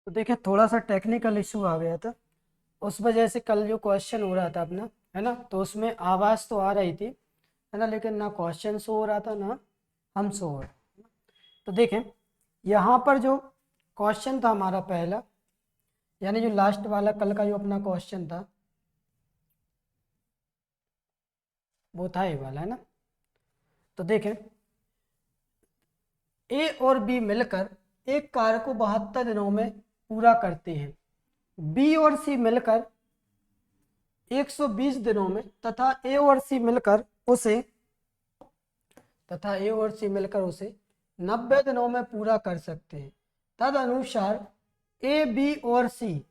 तो देखिए थोड़ा सा टेक्निकल इशू आ गया था। उस वजह से कल जो क्वेश्चन हो रहा था अपना, है ना, तो उसमें आवाज़ तो आ रही थी, है ना, लेकिन ना क्वेश्चन शो हो रहा था ना हम शो हो रहे। तो देखें यहाँ पर जो क्वेश्चन था हमारा पहला, यानी जो लास्ट वाला कल का जो अपना क्वेश्चन था वो था ये वाला, है ना। तो देखें ए और बी मिलकर एक कार्य को 72 दिनों में पूरा करते हैं। बी और सी मिलकर 120 दिनों में तथा ए और सी मिलकर उसे 90 दिनों में पूरा कर सकते हैं। तद अनुसार ए बी और सी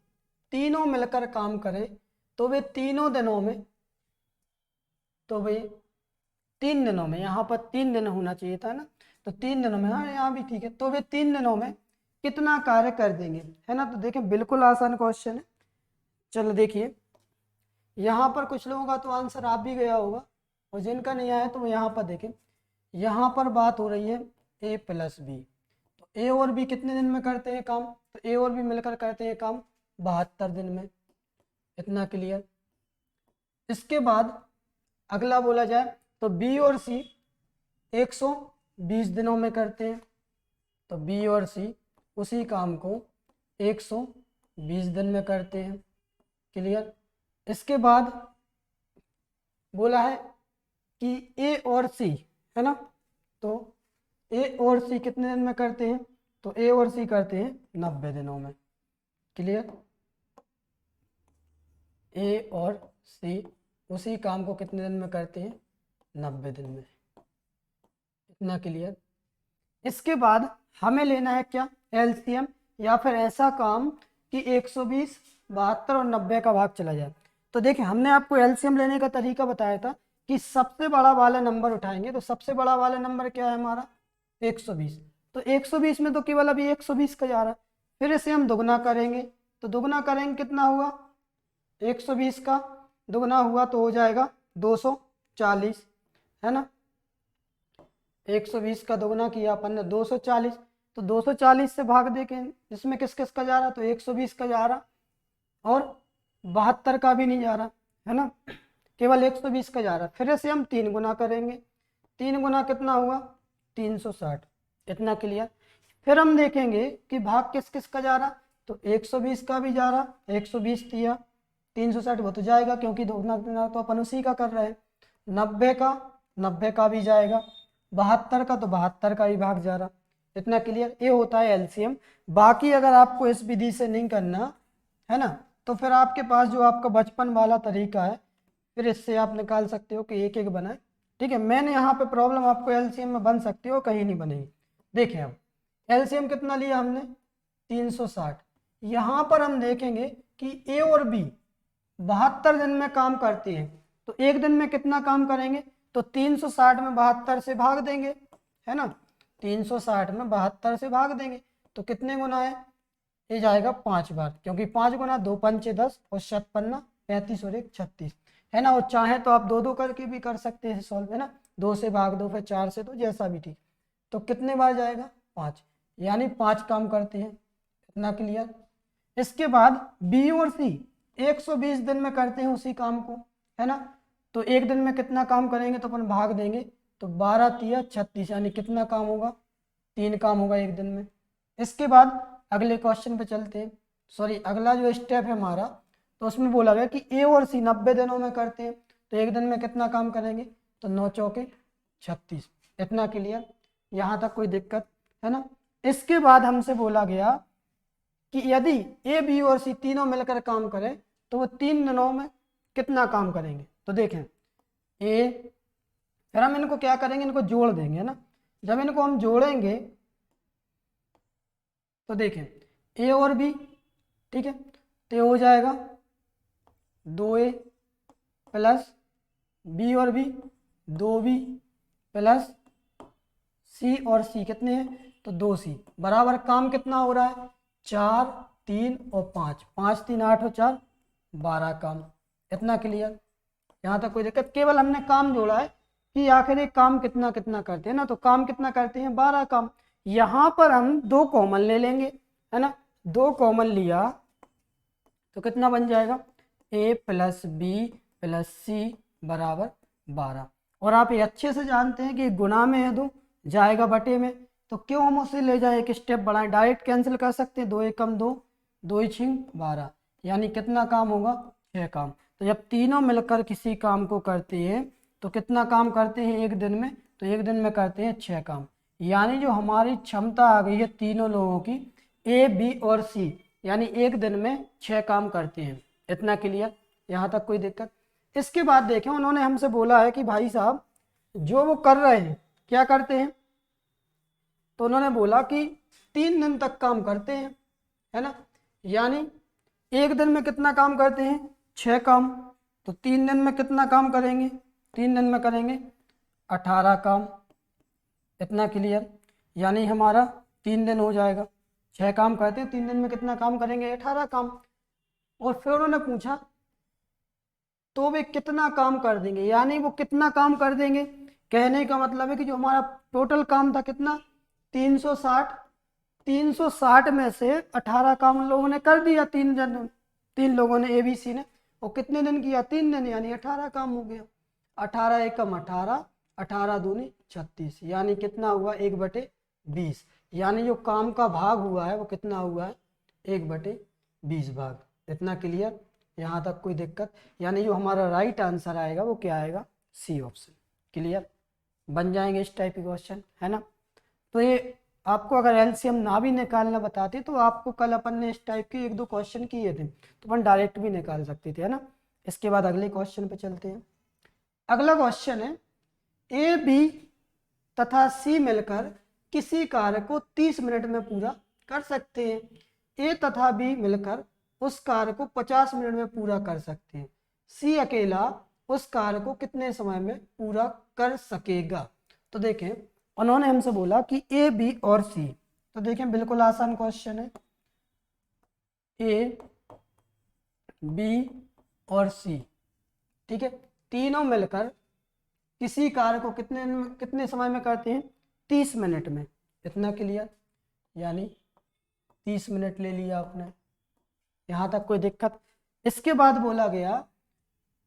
तीनों मिलकर काम करें तो वे तीनों दिनों में तो वे 3 दिनों में, यहाँ पर 3 दिन होना चाहिए था ना, तो 3 दिनों में, हाँ यहाँ भी ठीक है, तो वे 3 दिनों में कितना कार्य कर देंगे, है ना। तो देखें बिल्कुल आसान क्वेश्चन है। चलो देखिए यहाँ पर कुछ लोगों का तो आंसर आ भी गया होगा और जिनका नहीं आया तो यहाँ पर देखें, यहाँ पर बात हो रही है ए प्लस बी। तो ए और बी कितने दिन में करते हैं काम, तो ए और बी मिलकर करते हैं काम 72 दिन में। इतना क्लियर। इसके बाद अगला बोला जाए तो बी और सी 120 दिनों में करते हैं। तो बी और सी उसी काम को 120 दिन में करते हैं। क्लियर। इसके बाद बोला है कि ए और सी, है ना, तो ए और सी कितने दिन में करते हैं, तो ए और सी करते हैं 90 दिनों में। क्लियर। ए और सी उसी काम को कितने दिन में करते हैं, 90 दिन में। इतना क्लियर। इसके बाद हमें लेना है क्या, एलसीएम, या फिर ऐसा काम कि 120, 72 और 90 का भाग चला जाए। तो देखिए हमने आपको एलसीएम लेने का तरीका बताया था कि सबसे बड़ा वाला नंबर उठाएंगे। तो सबसे बड़ा वाला नंबर क्या है हमारा, 120। तो 120 में तो केवल अभी 120 का जा रहा है, फिर इसे हम दुगना करेंगे। तो दुगना करेंगे कितना हुआ, 120 का दुगना हुआ तो हो जाएगा 240, है ना। 120 का दोगुना किया अपन ने 240, तो 240 से भाग दे के इसमें किस किस का जा रहा, तो 120 का जा रहा और 72 का भी नहीं जा रहा, है ना, केवल 120 का जा रहा। फिर इसे हम 3 गुना करेंगे, 3 गुना कितना हुआ 360। इतना क्लियर। फिर हम देखेंगे कि भाग किस किस का जा रहा, तो 120 का भी जा रहा, 120 दिया 360 वो तो जाएगा क्योंकि दोगुना तो अपन उसी का कर रहे हैं। 90 का भी जाएगा, 72 का तो 72 का ही भाग जा रहा। इतना क्लियर। ये होता है एलसीएम। बाकी अगर आपको इस विधि से नहीं करना है ना, तो फिर आपके पास जो आपका बचपन वाला तरीका है, फिर इससे आप निकाल सकते हो कि एक एक बनाए। ठीक है, मैंने यहाँ पे प्रॉब्लम आपको एलसीएम में बन सकती हो, कहीं नहीं बनेगी। देखिए अब एलसीएम कितना लिया हमने, 360। यहाँ पर हम देखेंगे कि ए और बी 72 दिन में काम करती हैं, तो एक दिन में कितना काम करेंगे, तो 360 में 72 से भाग देंगे, है ना, 360 में 72 से भाग देंगे तो कितने गुना है, ये जाएगा 5 बार, क्योंकि 5 गुना 2 पंचे 10 और 7 पन्ना 35 और 1 36, है ना। और चाहे तो आप 2 2 करके भी कर सकते हैं सॉल्व, है ना, 2 से भाग दो फिर 4 से, तो जैसा भी ठीक। तो कितने बार जाएगा 5, यानी 5 काम करते हैं। इतना क्लियर। इसके बाद बी और सी 120 दिन में करते हैं उसी काम को, है ना। तो एक दिन में कितना काम करेंगे, तो अपन भाग देंगे, तो 12 तिया 36, यानी कितना काम होगा, 3 काम होगा एक दिन में। इसके बाद अगले क्वेश्चन पे चलते हैं, सॉरी अगला जो स्टेप है हमारा, तो उसमें बोला गया कि ए और सी 90 दिनों में करते हैं, तो एक दिन में कितना काम करेंगे, तो 9 चौके 36। इतना क्लियर। यहाँ तक कोई दिक्कत है ना। इसके बाद हमसे बोला गया कि यदि ए बी और सी तीनों मिलकर काम करें तो वो 3 दिनों में कितना काम करेंगे। तो देखें ए, फिर हम इनको क्या करेंगे, इनको जोड़ देंगे, है ना। जब इनको हम जोड़ेंगे तो देखें ए और बी, ठीक है, तो ये हो जाएगा 2a प्लस बी और बी 2b प्लस सी और सी कितने हैं, तो 2c बराबर काम कितना हो रहा है, 4 3 और 5, 5 3 8 और 4 12 काम। इतना क्लियर। यहाँ तक कोई दिक्कत, केवल हमने काम जोड़ा है कि आखिर ये काम कितना कितना करते हैं ना, तो काम कितना करते हैं 12 काम। यहाँ पर हम 2 कॉमन ले लेंगे, है ना, 2 कॉमन लिया तो कितना बन जाएगा, a प्लस बी प्लस सी बराबर 12। और आप ये अच्छे से जानते हैं कि गुणा में है 2, जाएगा बटे में, तो क्यों हम उसे ले जाए एक स्टेप बढ़ाएं, डायरेक्ट कैंसिल कर सकते हैं, 2 एकम 2, 2 छिंग 12, यानी कितना काम होगा, 6 काम। तो जब तीनों मिलकर किसी काम को करते हैं तो कितना काम करते हैं एक दिन में, तो एक दिन में करते हैं 6 काम। यानी जो हमारी क्षमता आ गई है तीनों लोगों की, ए बी और सी, यानी एक दिन में 6 काम करते हैं। इतना क्लियर, यहाँ तक कोई दिक्कत। इसके बाद देखें, उन्होंने हमसे बोला है कि भाई साहब जो वो कर रहे हैं क्या करते हैं, तो उन्होंने बोला कि 3 दिन तक काम करते हैं, है ना। यानी एक दिन में कितना काम करते हैं, 6 काम। तो 3 दिन में कितना काम करेंगे, 3 दिन में करेंगे 18 काम। इतना क्लियर, यानी हमारा 3 दिन हो जाएगा, 6 काम करते हैं, 3 दिन में कितना काम करेंगे, 18 काम। और फिर उन्होंने पूछा तो वे कितना काम कर देंगे, यानी वो कितना काम कर देंगे, कहने का मतलब है कि जो हमारा टोटल काम था कितना, 360, 360 में से 18 काम उन लोगों ने कर दिया, 3 लोगों ने, ABC ने। और कितने दिन किया, 3 दिन, यानी 18 काम हो गया। 18 एकम 18, 18 दूनी 36, यानी कितना हुआ, 1/20। यानी जो काम का भाग हुआ है वो कितना हुआ है, 1/20 भाग। इतना क्लियर, यहाँ तक कोई दिक्कत। यानी जो हमारा राइट आंसर आएगा वो क्या आएगा, सी ऑप्शन। क्लियर, बन जाएंगे इस टाइप के क्वेश्चन, है ना। तो ये आपको अगर एलसीएम ना भी निकालना बताते तो आपको कल अपन ने इस टाइप के 1-2 क्वेश्चन किए थे, तो अपन डायरेक्ट भी निकाल सकते थे, है ना। इसके बाद अगले क्वेश्चन पे चलते हैं। अगला क्वेश्चन है, ए बी तथा सी मिलकर किसी कार्य को 30 मिनट में पूरा कर सकते हैं। ए तथा बी मिलकर उस कार्य को 50 मिनट में पूरा कर सकते हैं। सी अकेला उस कार्य को कितने समय में पूरा कर सकेगा। तो देखें, उन्होंने हमसे बोला कि ए बी और सी, तो देखें बिल्कुल आसान क्वेश्चन है, ए बी और सी, ठीक है, तीनों मिलकर किसी कार्य को कितने समय में करते हैं, 30 मिनट में। इतना क्लियर, यानी 30 मिनट ले लिया आपने, यहाँ तक कोई दिक्कत। इसके बाद बोला गया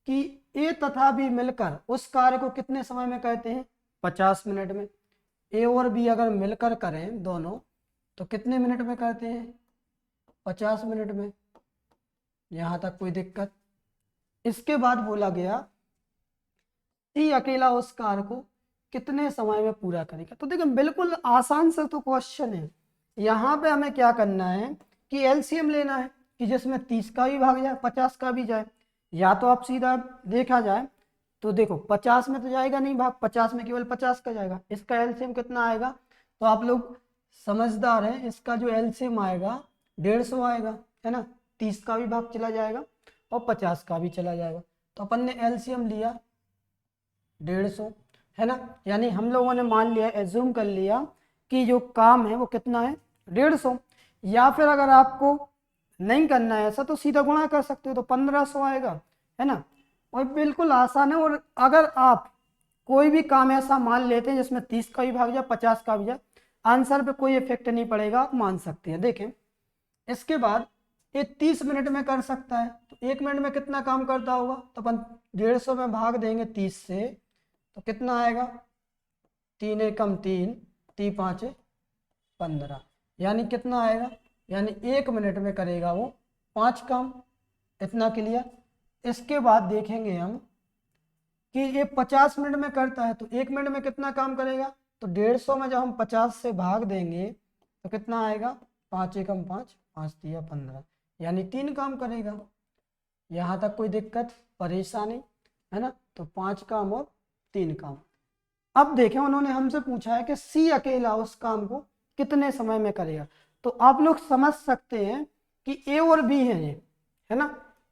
कि ए तथा बी मिलकर उस कार्य को कितने समय में करते हैं, 50 मिनट में। ए और बी अगर मिलकर करें दोनों तो कितने मिनट में करते हैं, 50 मिनट में। यहाँ तक कोई दिक्कत। इसके बाद बोला गया सी अकेला उस कार्य को कितने समय में पूरा करेगा। तो देखिए बिल्कुल आसान सा तो क्वेश्चन है। यहाँ पे हमें क्या करना है कि एलसीएम लेना है, कि जिसमें 30 का भी भाग जाए 50 का भी जाए। या तो आप सीधा देखा जाए तो देखो 50 में तो जाएगा नहीं भाग, 50 में केवल 50 का जाएगा, इसका एलसीएम कितना आएगा। तो आप लोग समझदार हैं, इसका जो एलसीएम आएगा 150 आएगा, है ना। 30 का भी भाग चला जाएगा और 50 का भी चला जाएगा। तो अपन ने एलसीएम लिया 150, है ना। यानी हम लोगों ने मान लिया, एज्यूम कर लिया कि जो काम है वो कितना है, 150। या फिर अगर आपको नहीं करना है ऐसा तो सीधा गुणा कर सकते हो, तो 1500 आएगा, है ना। और बिल्कुल आसान है। और अगर आप कोई भी काम ऐसा मान लेते हैं जिसमें 30 का भी भाग जाए 50 का भी जाए, आंसर पे कोई इफेक्ट नहीं पड़ेगा, आप मान सकते हैं। देखें, इसके बाद ये 30 मिनट में कर सकता है, तो 1 मिनट में कितना काम करता होगा, तो अपन 150 में भाग देंगे 30 से, तो कितना आएगा, 3 एकम 3, 3 5 15, यानी कितना आएगा, यानी 1 मिनट में करेगा वो 5 काम। इतना क्लियर। इसके बाद देखेंगे हम कि ये 50 मिनट में करता है, तो 1 मिनट में कितना काम करेगा, तो 150 में जब हम 50 से भाग देंगे तो कितना आएगा, 5 एकम 5, 5 तिया 15, यानी 3 काम करेगा। यहाँ तक कोई दिक्कत परेशानी, है ना। तो 5 काम और 3 काम। अब देखें, उन्होंने हमसे पूछा है कि सी अकेला उस काम को कितने समय में करेगा। तो आप लोग समझ सकते हैं कि ए और बी है ये, है ना।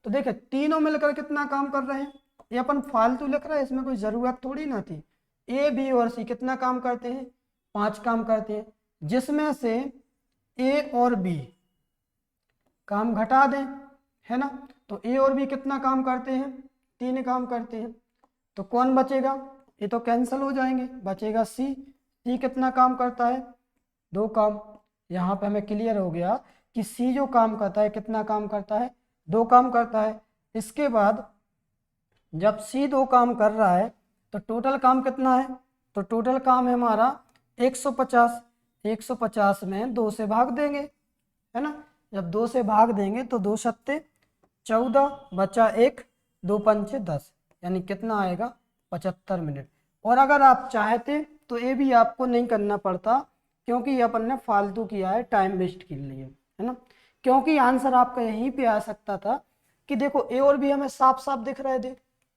तो देखें तीनों मिलकर कितना काम कर रहे हैं, ये अपन फालतू लिख रहे हैं, इसमें कोई ज़रूरत थोड़ी ना थी। ए बी और सी कितना काम करते हैं, 5 काम करते हैं, जिसमें से ए और बी काम घटा दें, है ना। तो ए और बी कितना काम करते हैं, 3 काम करते हैं। तो कौन बचेगा, ये तो कैंसिल हो जाएंगे, बचेगा सी। सी कितना काम करता है, 2 काम। यहाँ पे हमें क्लियर हो गया कि सी जो काम करता है कितना काम करता है, 2 काम करता है। इसके बाद जब सी 2 काम कर रहा है तो टोटल काम कितना है, तो टोटल काम है हमारा 150। 150 में 2 से भाग देंगे, है ना। जब 2 से भाग देंगे तो 2 सत्ते 14, बचा 1, 2 पंचे 10, यानी कितना आएगा 75 मिनट। और अगर आप चाहते तो ये भी आपको नहीं करना पड़ता, क्योंकि ये अपन ने फालतू किया है टाइम वेस्ट के लिए, है ना। क्योंकि आंसर आपका यहीं पे आ सकता था कि देखो ए और बी हमें साफ साफ दिख रहे थे,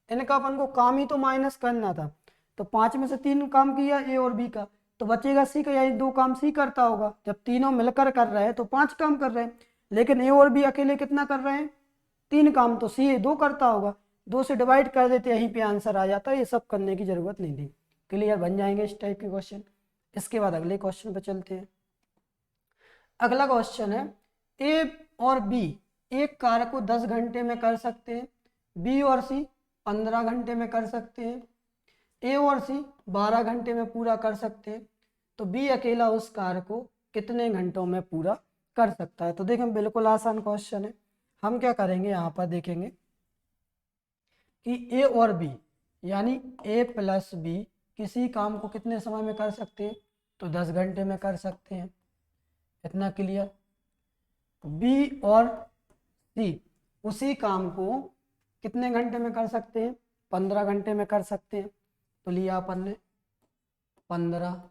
इनका अपन को काम ही तो माइनस करना था। तो 5 में से 3 काम किया ए और बी का, तो बचेगा सी का, यानी 2 काम सी करता होगा। जब तीनों मिलकर कर रहे हैं तो 5 काम कर रहे हैं, लेकिन ए और बी अकेले कितना कर रहे हैं, 3 काम, तो सी 2 करता होगा। 2 से डिवाइड कर देते, यहीं पे आंसर आ जाता है, ये सब करने की जरूरत नहीं थी। क्लियर बन जाएंगे इस टाइप के क्वेश्चन। इसके बाद अगले क्वेश्चन पे चलते हैं। अगला क्वेश्चन है ए और बी एक कार्य को 10 घंटे में कर सकते हैं, बी और सी 15 घंटे में कर सकते हैं, ए और सी 12 घंटे में पूरा कर सकते हैं, तो बी अकेला उस कार्य को कितने घंटों में पूरा कर सकता है। तो देखें बिल्कुल आसान क्वेश्चन है। हम क्या करेंगे, यहाँ पर देखेंगे कि ए और बी यानी ए प्लस बी किसी काम को कितने समय में कर सकते हैं, तो 10 घंटे में कर सकते हैं। इतना क्लियर। बी और सी उसी काम को कितने घंटे में कर सकते हैं, 15 घंटे में कर सकते हैं, तो लिया अपन ने 15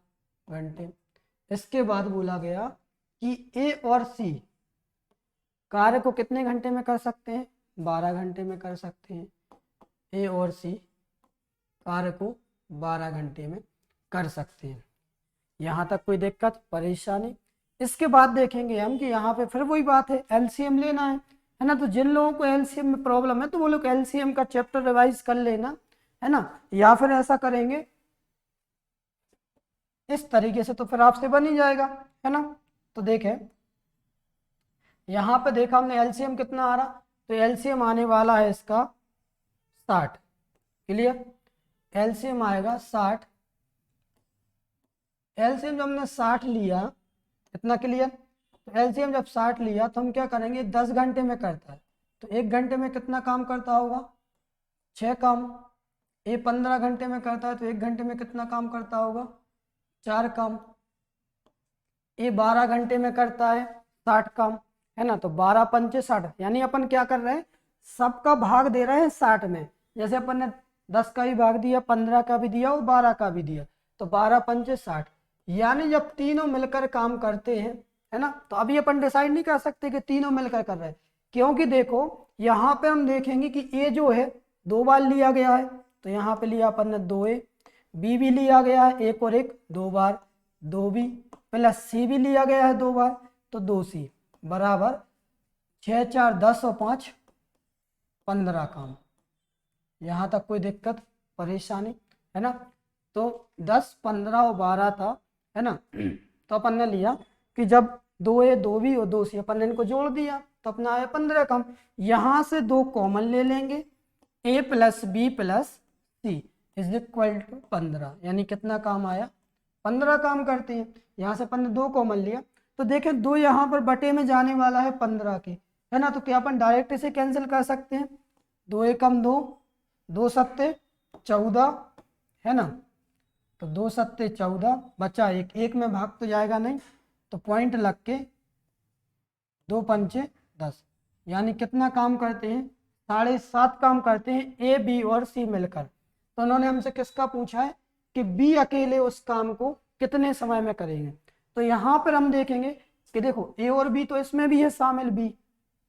घंटे। इसके बाद बोला गया कि ए और सी कार्य को कितने घंटे में कर सकते हैं, 12 घंटे में कर सकते हैं। ए और सी कार्य को 12 घंटे में कर सकते हैं। यहाँ तक कोई दिक्कत परेशानी। इसके बाद देखेंगे हम कि यहाँ पे फिर वही बात है, एलसीएम लेना है ना। तो जिन लोगों को एलसीएम में प्रॉब्लम है तो वो लोग एलसीएम का चैप्टर रिवाइज कर लेना, है ना। या फिर ऐसा करेंगे इस तरीके से, तो फिर आपसे बन ही जाएगा, है ना। तो देखें यहाँ पे देखा हमने एलसीएम कितना आ रहा, तो एलसीएम आने वाला है इसका 60। क्लियर, एलसीएम आएगा 60। एलसीएम जब हमने 60 लिया, इतना क्लियर। तो एलसीएम जब 60 लिया तो हम क्या करेंगे, 10 घंटे में करता है, तो 1 घंटे में कितना काम करता होगा, 6 काम। ए 15 घंटे में करता है तो 1 घंटे में कितना काम करता होगा, 4 काम। ए 12 घंटे में करता है 60 काम, है ना। तो 12 पंचे 60, यानी अपन क्या कर रहे हैं, सबका भाग दे रहे हैं 60 में। जैसे अपन ने 10 का भी भाग दिया, 15 का भी दिया और 12 का भी दिया, तो 12 पंचे 60। यानी जब तीनों मिलकर काम करते हैं, है ना, तो अभी अपन डिसाइड नहीं कर सकते कि तीनों मिलकर कर रहे हैं, क्योंकि देखो यहाँ पे हम देखेंगे कि ए जो है 2 बार लिया गया है, तो यहाँ पे लिया अपन ने 2A। बी भी लिया गया है 1 और 1 2 बार, 2B प्लस सी भी लिया गया है 2 बार, तो 2C बराबर 6 4 10 और 5 15 काम। यहाँ तक कोई दिक्कत परेशानी, है ना। तो 10 15 और 12 था, है ना। तो अपन ने लिया कि जब 2A 2B और 2C अपन ने इनको जोड़ दिया तो अपना आया 15 काम। यहाँ से 2 कॉमन ले लेंगे, A plus B plus C is equal to 15, यानी कितना काम आया, 15 काम करते हैं। यहाँ से अपन ने 2 कॉमन लिया, तो देखें 2 यहाँ पर बटे में जाने वाला है 15 के, है ना। तो क्या अपन डायरेक्ट इसे कैंसिल कर सकते हैं, 2 एकम 2, 2 सत्ते 14, है ना। तो 2 सत्ते 14, बचा 1, 1 में भाग तो जाएगा नहीं, तो पॉइंट लग के 2 पंचे 10, यानी कितना काम करते हैं, 7.5 काम करते हैं ए बी और सी मिलकर। तो उन्होंने हमसे किसका पूछा है कि बी अकेले उस काम को कितने समय में करेंगे। तो यहाँ पर हम देखेंगे कि देखो ए और बी तो इसमें भी है शामिल,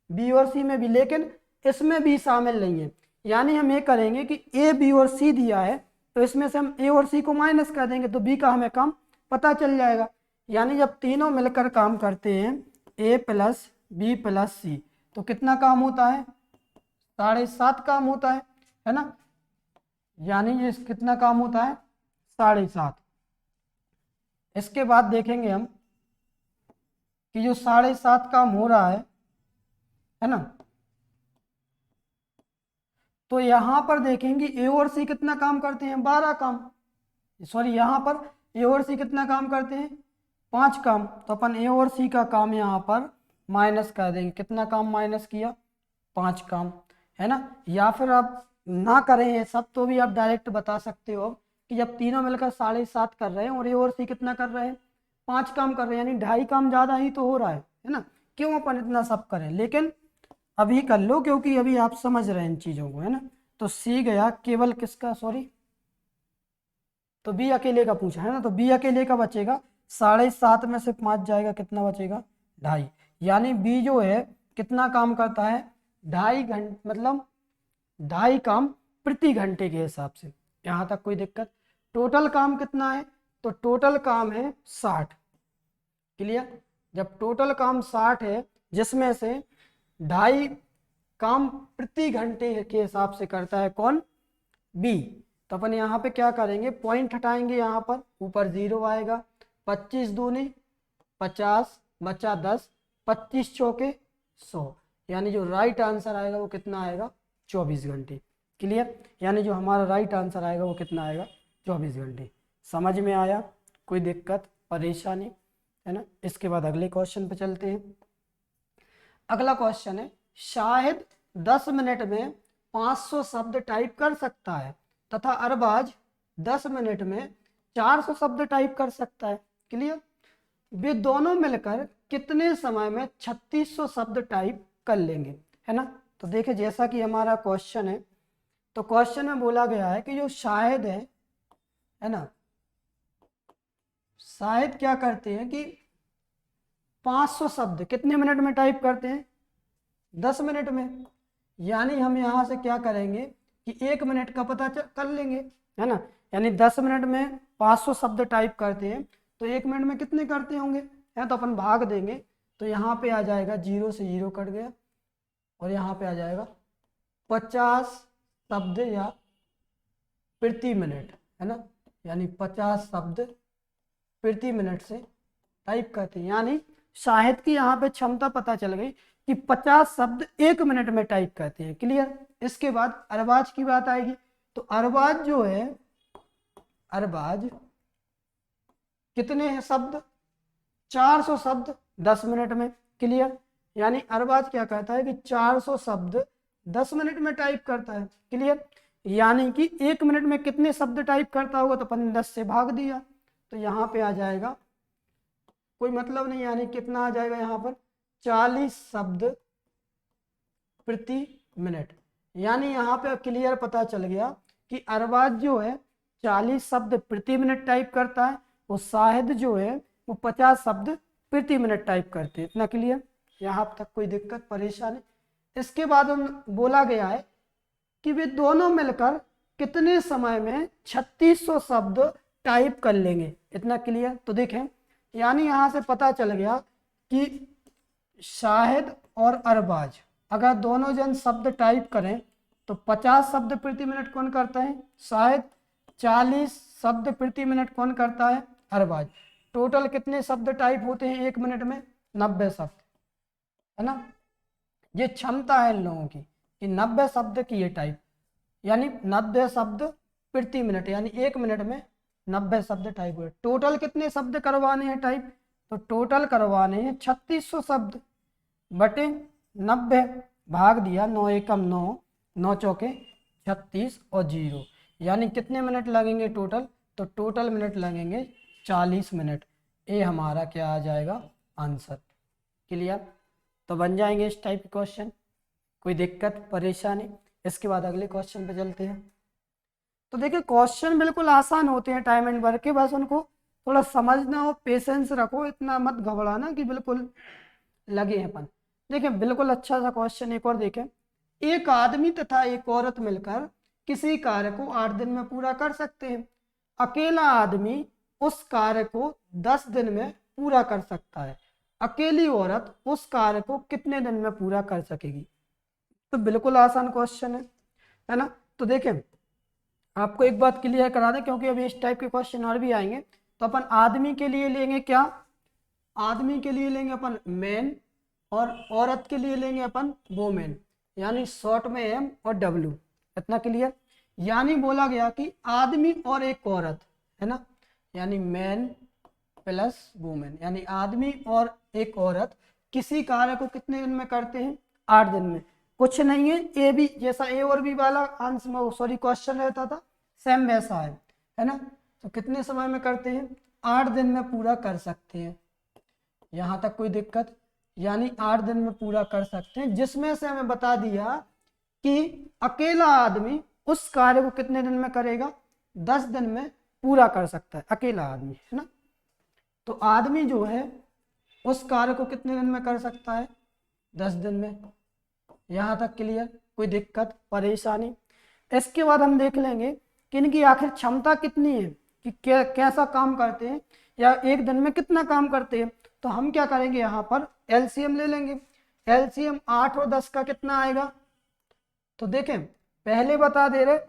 बी और सी में भी, लेकिन इसमें भी शामिल नहीं है। यानी हम ये करेंगे कि ए बी और सी दिया है तो इसमें से हम ए और सी को माइनस कर देंगे, तो बी का हमें काम पता चल जाएगा। यानी जब तीनों मिलकर काम करते हैं ए प्लस बी प्लस सी, तो कितना काम होता है, 7.5 काम होता है ना। यानी ये कितना काम होता है, 7.5। इसके बाद देखेंगे हम कि जो 7.5 काम हो रहा है ना, तो यहाँ पर देखेंगे ए और सी कितना काम करते हैं, 12 काम। सॉरी, यहाँ पर ए और सी कितना काम करते हैं, 5 काम। तो अपन ए और सी का काम यहाँ पर माइनस कर देंगे। कितना काम माइनस किया? 5 काम, है ना। या फिर आप ना करें ये सब तो भी आप डायरेक्ट बता सकते हो कि जब तीनों मिलकर 7.5 कर रहे हैं और ए और सी कितना कर रहे हैं? 5 काम कर रहे हैं, यानी 2.5 काम ज़्यादा ही तो हो रहा है ना। क्यों अपन इतना सब करें, लेकिन अभी कर लो क्योंकि अभी आप समझ रहे हैं इन चीज़ों को, है ना। तो सी गया केवल किसका, सॉरी, तो बी अकेले का पूछा है ना, तो बी अकेले का बचेगा 7.5 में से 5 जाएगा, कितना बचेगा? 2.5। यानी बी जो है कितना काम करता है? 2.5 घंटे, मतलब 2.5 काम प्रति घंटे के हिसाब से। यहाँ तक कोई दिक्कत? टोटल काम कितना है? तो टोटल काम है 60। क्लियर? जब टोटल काम 60 है जिसमें से 2.5 काम प्रति घंटे के हिसाब से करता है कौन? बी। तो अपन यहाँ पे क्या करेंगे, पॉइंट हटाएंगे, यहाँ पर ऊपर 0 आएगा। 25 दूनी 50 बचा 10, 25 चौके 100, यानी जो राइट आंसर आएगा वो कितना आएगा? 24 घंटे। क्लियर? यानी जो हमारा राइट आंसर आएगा वो कितना आएगा? 24 घंटे। समझ में आया? कोई दिक्कत परेशानी, है ना। इसके बाद अगले क्वेश्चन पे चलते हैं। अगला क्वेश्चन है, शाहिद 10 मिनट में 500 शब्द टाइप कर सकता है तथा अरबाज 10 मिनट में 400 शब्द टाइप कर सकता है। क्लियर? वे दोनों मिलकर कितने समय में 3600 शब्द टाइप कर लेंगे, है ना। तो देखिए जैसा कि हमारा क्वेश्चन है, तो क्वेश्चन में बोला गया है कि जो शाहिद है ना, शाहिद क्या करते हैं कि 500 शब्द कितने मिनट में टाइप करते हैं? 10 मिनट में। यानी हम यहाँ से क्या करेंगे कि 1 मिनट का पता कर लेंगे, है ना। यानी 10 मिनट में 500 शब्द टाइप करते हैं तो 1 मिनट में कितने करते होंगे, है। तो अपन भाग देंगे, तो यहाँ पे आ जाएगा 0 से 0 कट गया और यहाँ पे आ जाएगा 50 शब्द या प्रति मिनट, है ना। यानी 50 शब्द प्रति मिनट से टाइप करते हैं। यानी शाहिद की यहाँ पे क्षमता पता चल गई कि 50 शब्द 1 मिनट में टाइप करते हैं। क्लियर? इसके बाद अरबाज की बात आएगी, तो अरबाज जो है, अरबाज कितने हैं शब्द? 400 शब्द 10 मिनट में। क्लियर? यानी अरबाज क्या कहता है कि 400 शब्द 10 मिनट में टाइप करता है। क्लियर? यानी कि 1 मिनट में कितने शब्द टाइप करता होगा, तो अपन 10 से भाग दिया, तो यहाँ पे आ जाएगा, कोई मतलब नहीं, यानी कितना आ जाएगा यहाँ पर? 40 शब्द प्रति मिनट। यानी यहाँ पे क्लियर पता चल गया कि अरबाज जो है 40 शब्द प्रति मिनट टाइप करता है, वो शाहिद जो है वो 50 शब्द प्रति मिनट टाइप करते हैं। इतना क्लियर? यहाँ तक कोई दिक्कत परेशानी? इसके बाद बोला गया है कि वे दोनों मिलकर कितने समय में 3600 शब्द टाइप कर लेंगे। इतना क्लियर? तो देखें, यानी यहाँ से पता चल गया कि शाहिद और अरबाज अगर दोनों जन शब्द टाइप करें तो 50 शब्द प्रति मिनट कौन करता है? शाहिद। 40 शब्द प्रति मिनट कौन करता है? अरबाज। टोटल कितने शब्द टाइप होते हैं 1 मिनट में? 90 शब्द, है ना। ये क्षमता है इन लोगों की कि 90 शब्द की ये टाइप, यानी 90 शब्द प्रति मिनट, यानी 1 मिनट में 90 शब्द टाइप हुए। टोटल कितने शब्द करवाने हैं टाइप? तो टोटल करवाने हैं 3600 शब्द बटे 90, भाग दिया 9 एकम 9, 9 चौके 36 और 0, यानी कितने मिनट लगेंगे टोटल? तो टोटल मिनट लगेंगे 40 मिनट। ये हमारा क्या आ जाएगा? आंसर। क्लियर? तो बन जाएंगे इस टाइप के क्वेश्चन। कोई दिक्कत परेशानी? इसके बाद अगले क्वेश्चन पे चलते हैं। तो देखिए क्वेश्चन बिल्कुल आसान होते हैं टाइम एंड वर्क के, बस उनको थोड़ा समझना हो, पेशेंस रखो, इतना मत घबराना कि बिल्कुल लगे हैं अपन। देखिए बिल्कुल अच्छा सा क्वेश्चन एक और देखें। एक आदमी तथा एक औरत मिलकर किसी कार्य को 8 दिन में पूरा कर सकते हैं। अकेला आदमी उस कार्य को 10 दिन में पूरा कर सकता है। अकेली औरत उस कार्य को कितने दिन में पूरा कर सकेगी? तो बिल्कुल आसान क्वेश्चन है ना। तो देखें आपको एक बात क्लियर करा दें, क्योंकि अभी इस टाइप के क्वेश्चन और भी आएंगे। तो अपन आदमी के लिए लेंगे क्या? आदमी के लिए लेंगे अपन मैन, और औरत के लिए लेंगे अपन वोमेन, यानी शॉर्ट में एम और डब्ल्यू। इतना क्लियर? यानी बोला गया कि आदमी और एक औरत, है ना, यानी मैन प्लस वुमेन, यानी आदमी और एक औरत किसी कार्य को कितने दिन में करते हैं? 8 दिन में। कुछ नहीं है, ए बी जैसा ए और बी वाला आंसर सॉरी क्वेश्चन रहता था, सेम वैसा है ना। तो कितने समय में करते हैं? 8 दिन में पूरा कर सकते हैं। यहाँ तक कोई दिक्कत? यानी 8 दिन में पूरा कर सकते हैं, जिसमें से हमें बता दिया कि अकेला आदमी उस कार्य को कितने दिन में करेगा? 10 दिन में पूरा कर सकता है अकेला आदमी, है ना। तो आदमी जो है उस कार्य को कितने दिन में कर सकता है? 10 दिन में। यहाँ तक क्लियर? कोई दिक्कत परेशानी? इसके बाद हम देख लेंगे कि इनकी आखिर क्षमता कितनी है, कि कैसा काम करते हैं या एक दिन में कितना काम करते हैं। तो हम क्या करेंगे, यहाँ पर एलसीएम ले लेंगे। एलसीएम 8 और 10 का कितना आएगा? तो देखें, पहले बता दे रहे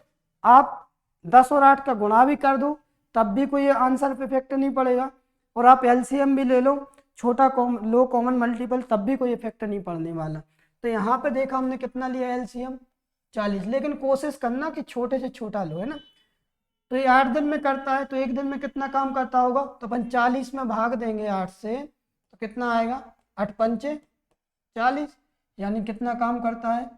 आप 10 और 8 का गुणा भी कर दो तब भी कोई आंसर पे इफेक्ट नहीं पड़ेगा, और आप एलसीएम भी ले लो, छोटा लो कॉमन मल्टीपल, तब भी कोई इफेक्ट नहीं पड़ने वाला। तो यहाँ पे देखा हमने कितना लिया एलसीएम? 40। लेकिन कोशिश करना कि छोटे से छोटा लो, है ना। तो ये 8 दिन में करता है, तो एक दिन में कितना काम करता होगा? तो अपन 40 में भाग देंगे 8 से, तो कितना आएगा? 8 पंचे 40, यानी कितना काम करता है?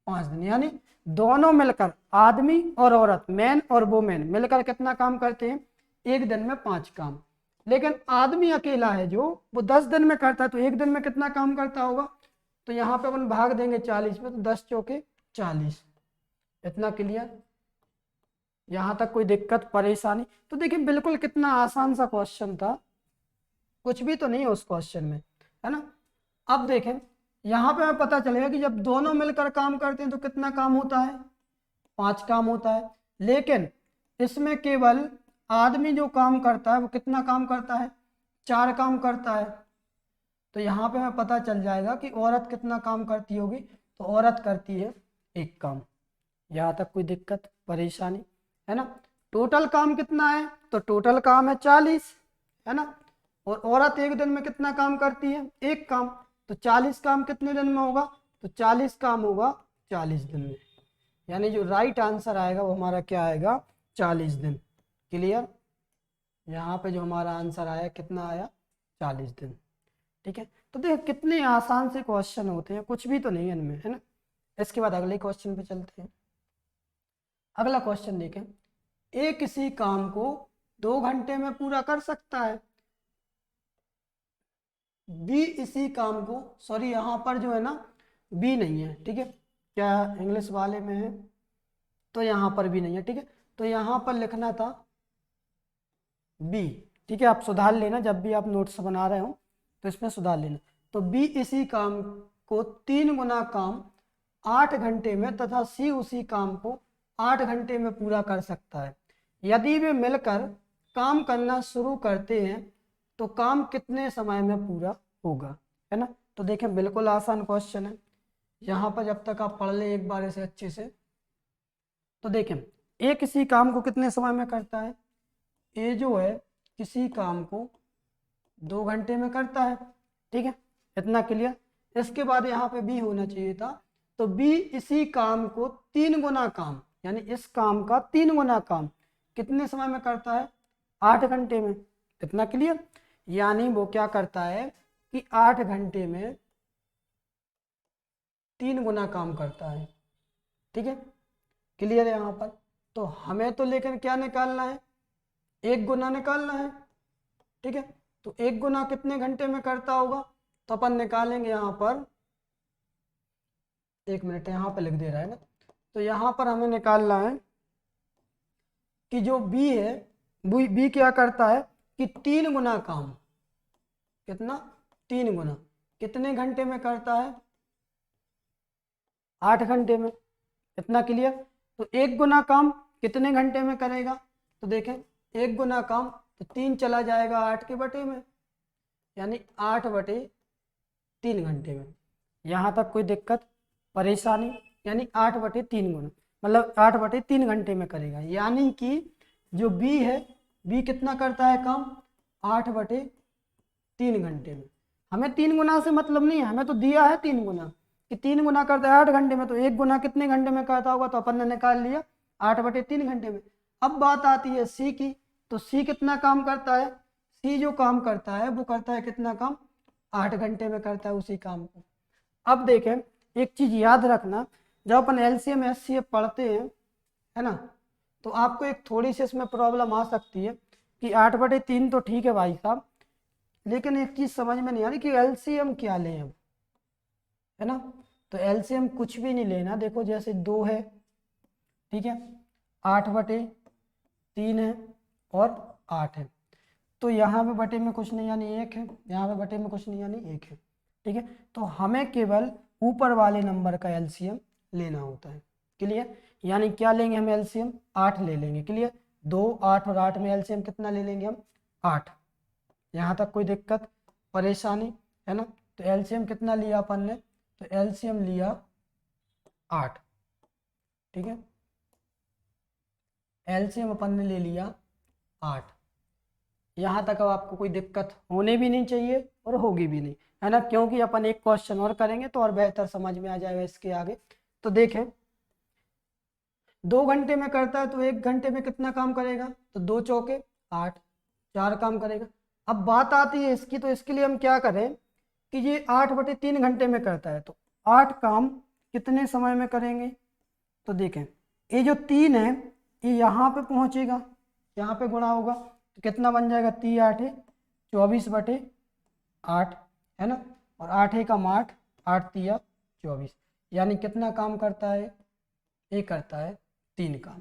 5 दिन। यानी दोनों मिलकर, आदमी और औरत, मैन और वुमेन मिलकर कितना काम करते हैं? एक दिन में 5 काम। लेकिन आदमी अकेला है जो, वो 10 दिन में करता है, तो एक दिन में कितना काम करता होगा? तो यहाँ पे अपन भाग देंगे 40 में, तो 10 चौके 40। इतना क्लियर? यहाँ तक कोई दिक्कत परेशानी? तो देखिए बिल्कुल कितना आसान सा क्वेश्चन था, कुछ भी तो नहीं है उस क्वेश्चन में, है ना। अब देखें यहाँ पे हमें पता चलेगा कि जब दोनों मिलकर काम करते हैं तो कितना काम होता है? 5 काम होता है। लेकिन इसमें केवल आदमी जो काम करता है वो कितना काम करता है? 4 काम करता है। तो यहाँ पे हमें पता चल जाएगा कि औरत कितना काम करती होगी। तो औरत करती है 1 काम। यहाँ तक कोई दिक्कत परेशानी, है ना। टोटल काम कितना है? तो टोटल काम है 40, है ना। और औरत एक दिन में कितना काम करती है? 1 काम। तो 40 काम कितने दिन में होगा? तो 40 काम होगा 40 दिन में। यानी जो राइट आंसर आएगा वो हमारा क्या आएगा? 40 दिन। क्लियर? यहाँ पे जो हमारा आंसर आया कितना आया? 40 दिन। ठीक है। तो देखो कितने आसान से क्वेश्चन होते हैं, कुछ भी तो नहीं है इनमें, है ना। इसके बाद अगले क्वेश्चन पे चलते हैं। अगला क्वेश्चन देखें, ए किसी काम को 2 घंटे में पूरा कर सकता है, बी इसी काम को, सॉरी यहाँ पर जो है ना बी नहीं है, ठीक है, क्या इंग्लिश वाले में है, तो यहाँ पर भी नहीं है, ठीक है। तो यहाँ पर लिखना था बी, ठीक है। आप सुधार लेना जब भी आप नोट्स बना रहे हो तो इसमें सुधार लेना। तो बी इसी काम को 3 गुना काम 8 घंटे में तथा सी उसी काम को 8 घंटे में पूरा कर सकता है। यदि वे मिलकर काम करना शुरू करते हैं तो काम कितने समय में पूरा होगा, है ना। तो देखें बिल्कुल आसान क्वेश्चन है। यहाँ पर जब तक आप पढ़ लें एक बार इसे अच्छे से, तो देखें ए किसी काम को कितने समय में करता है? ए जो है किसी काम को 2 घंटे में करता है, ठीक है। इतना क्लियर? इसके बाद यहाँ पे बी होना चाहिए था। तो बी इसी काम को 3 गुना काम, यानी इस काम का 3 गुना काम कितने समय में करता है? 8 घंटे में। इतना क्लियर? यानी वो क्या करता है कि 8 घंटे में 3 गुना काम करता है, ठीक है। क्लियर है यहाँ पर? तो हमें तो लेकिन क्या निकालना है? 1 गुना निकालना है, ठीक है। तो 1 गुना कितने घंटे में करता होगा? तो अपन निकालेंगे यहाँ पर, 1 मिनट यहाँ पर लिख दे रहा है ना। तो यहाँ पर हमें निकालना है कि जो बी है, बी क्या करता है कि 3 गुना काम, कितना? 3 गुना कितने घंटे में करता है? 8 घंटे में। इतना क्लियर? तो 1 गुना काम कितने घंटे में करेगा? तो देखें 1 गुना काम तो 3 चला जाएगा 8 के बटे में, यानी 8/3 घंटे में। यहाँ तक कोई दिक्कत परेशानी? यानी 8/3 गुना, मतलब 8/3 घंटे में करेगा। यानी कि जो बी है, बी कितना करता है काम? 8/3 घंटे में। हमें 3 गुना से मतलब नहीं है, हमें तो दिया है 3 गुना, कि 3 गुना करता है 8 घंटे में, तो 1 गुना कितने घंटे में करता होगा? तो अपन ने निकाल लिया 8/3 घंटे में। अब बात आती है सी की। तो सी कितना काम करता है? सी जो काम करता है वो करता है कितना काम? 8 घंटे में करता है उसी काम को। अब देखें, एक चीज याद रखना, जब अपन एलसीएम एचसीएफ पढ़ते हैं, है ना, तो आपको एक थोड़ी सी इसमें प्रॉब्लम आ सकती है कि 8/3 तो ठीक है भाई साहब, लेकिन एक चीज समझ में नहीं आ रही कि एलसीएम क्या लें अब, है ना। तो एलसीएम कुछ भी नहीं लेना, देखो जैसे 2 है, ठीक है, 8/3 है और 8 है, तो यहाँ पे बटे में कुछ नहीं यानी 1 है, यहाँ पे बटे में कुछ नहीं यानी 1 है, ठीक है। तो हमें केवल ऊपर वाले नंबर का एलसीएम लेना होता है, क्लियर। यानी क्या लेंगे हम एलसीएम, 8 ले लेंगे, क्लियर। 2, 8 और 8 में एलसीएम कितना ले लेंगे हम, 8। यहाँ तक कोई दिक्कत परेशानी है ना। तो एलसीएम कितना लिया अपन ने, तो एलसीएम लिया 8, ठीक है, एलसीएम अपन ने ले लिया 8। यहाँ तक अब आपको कोई दिक्कत होने भी नहीं चाहिए और होगी भी नहीं, है ना, क्योंकि अपन एक क्वेश्चन और करेंगे तो और बेहतर समझ में आ जाएगा इसके आगे। तो देखें, 2 घंटे में करता है तो 1 घंटे में कितना काम करेगा, तो 2 चौके 8, 4 काम करेगा। अब बात आती है इसकी, तो इसके लिए हम क्या करें कि ये 8/3 घंटे में करता है, तो 8 काम कितने समय में करेंगे, तो देखें ये जो 3 है ये यहाँ पे पहुँचेगा, यहाँ पे गुणा होगा, तो कितना बन जाएगा, 3 8 24/8, है ना, और 8 एकम 8, 8 तिया 24, यानी कितना काम करता है, ये करता है 3 काम।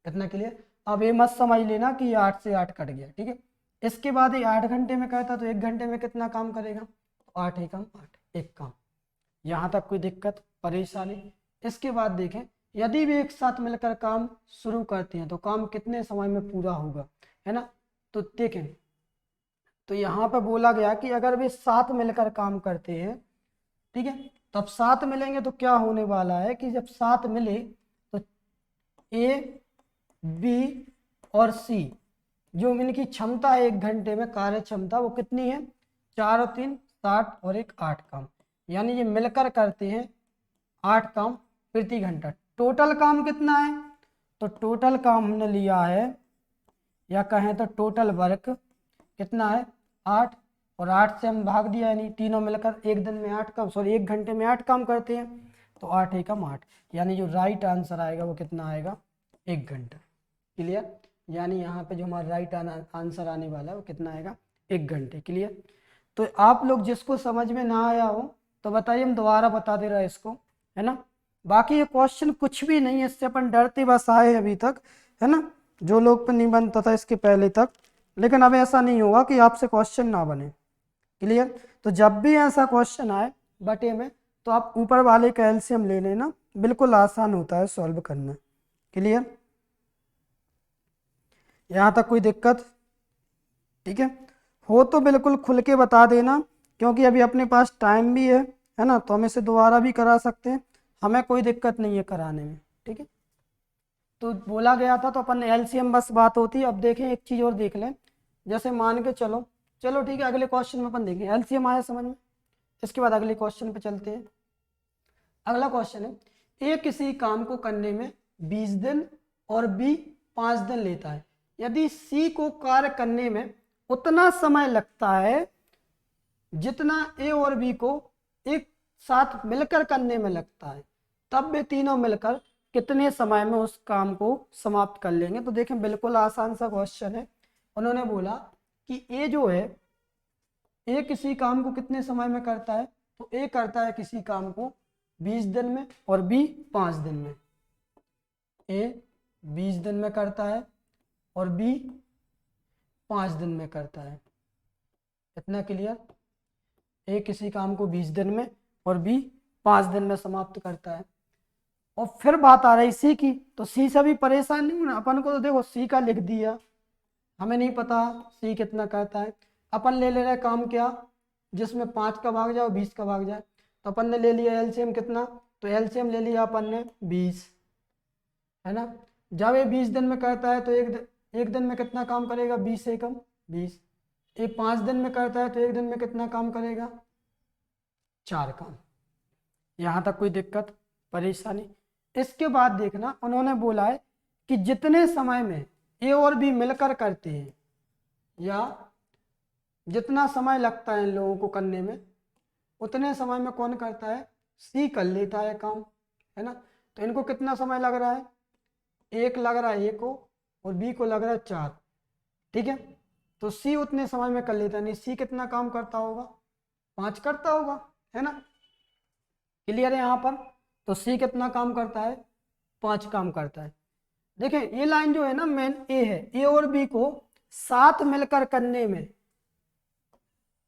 कितना क्लियर। अब ये मत समझ लेना कि ये 8 से 8 कट गया, ठीक है। इसके बाद ये 8 घंटे में करता तो 1 घंटे में कितना काम करेगा, तो 8 एकम 8, 1 काम। यहाँ तक कोई दिक्कत परेशानी। इसके बाद देखें, यदि भी एक साथ मिलकर काम शुरू करते हैं तो काम कितने समय में पूरा होगा, है ना। तो देखें, तो यहाँ पे बोला गया कि अगर वे साथ मिलकर काम करते हैं, ठीक है, तब साथ मिलेंगे तो क्या होने वाला है कि जब साथ मिले तो ए बी और सी जो इनकी क्षमता है 1 घंटे में कार्य क्षमता वो कितनी है, 4 और 3 60 और 1 8 काम, यानी ये मिलकर करते हैं 8 काम प्रति घंटा। टोटल काम कितना है, तो टोटल काम हमने लिया है, या कहें तो टोटल वर्क कितना है 8, और 8 से हम भाग दिया, यानी तीनों मिलकर एक दिन में 8 काम, सॉरी 1 घंटे में 8 काम करते हैं, तो 8 एकम 8, यानी जो राइट आंसर आएगा वो कितना आएगा, 1 घंटा। क्लियर। यानी यहाँ पे जो हमारा राइट आंसर आने वाला है वो कितना आएगा, 1 घंटे। क्लियर। तो आप लोग जिसको समझ में ना आया हो तो बताइए, हम दोबारा बता दे रहा है इसको, है ना। बाकी ये क्वेश्चन कुछ भी नहीं है, इससे अपन डरते बस आए अभी तक, है ना, जो लोग पे नहीं बनता था इसके पहले तक, लेकिन अब ऐसा नहीं होगा कि आपसे क्वेश्चन ना बने। क्लियर। तो जब भी ऐसा क्वेश्चन आए बटे में तो आप ऊपर वाले का एलसीएम ले लेना, बिल्कुल आसान होता है सॉल्व करना। क्लियर। यहाँ तक कोई दिक्कत, ठीक है, हो तो बिल्कुल खुल के बता देना, क्योंकि अभी अपने पास टाइम भी है ना, तो हम इसे दोबारा भी करा सकते हैं, हमें कोई दिक्कत नहीं है कराने में, ठीक है। तो बोला गया था तो अपन ने एलसीएम बस बात होती है। अब देखें एक चीज़ और देख लें, जैसे मान के चलो ठीक है, अगले क्वेश्चन में अपन देखें एलसीएम आया समझ में, इसके बाद अगले क्वेश्चन पे चलते हैं। अगला क्वेश्चन है, ए किसी काम को करने में 20 दिन और बी 5 दिन लेता है, यदि सी को कार्य करने में उतना समय लगता है जितना ए और बी को एक साथ मिलकर करने में लगता है, तब वे तीनों मिलकर कितने समय में उस काम को समाप्त कर लेंगे। तो देखें बिल्कुल आसान सा क्वेश्चन है। उन्होंने बोला कि ए जो है, ए किसी काम को कितने समय में करता है, तो ए करता है किसी काम को 20 दिन में और बी 5 दिन में। ए 20 दिन में करता है और बी 5 दिन में करता है। इतना क्लियर। ए किसी काम को 20 दिन में और बी 5 दिन में समाप्त करता है। और फिर बात आ रही सी की, तो सी से भी परेशान नहीं होना अपन को, तो देखो सी का लिख दिया, हमें नहीं पता सी कितना करता है, अपन ले ले रहे काम क्या, जिसमें 5 का भाग जाए और 20 का भाग जाए, तो अपन ने ले लिया एलसीएम कितना, तो एलसीएम ले लिया अपन ने 20, है ना। जब ये 20 दिन में करता है तो एक दिन में कितना काम करेगा, 20 एकम 20। ये 5 दिन में करता है तो एक दिन में कितना काम करेगा, 4 काम। यहाँ तक कोई दिक्कत परेशानी। इसके बाद देखना, उन्होंने बोला है कि जितने समय में ए और बी मिलकर करते हैं, या जितना समय लगता है इन लोगों को करने में, उतने समय में कौन करता है, सी कर लेता है काम, है ना। तो इनको कितना समय लग रहा है, एक लग रहा है ए को और बी को लग रहा है 4, ठीक है। तो सी उतने समय में कर लेता है, नहीं सी कितना काम करता होगा, 5 करता होगा, है ना। क्लियर है यहाँ पर। तो सी कितना काम करता है, 5 काम करता है। देखें ये लाइन जो है ना मेन ए है, ए और बी को साथ मिलकर करने में,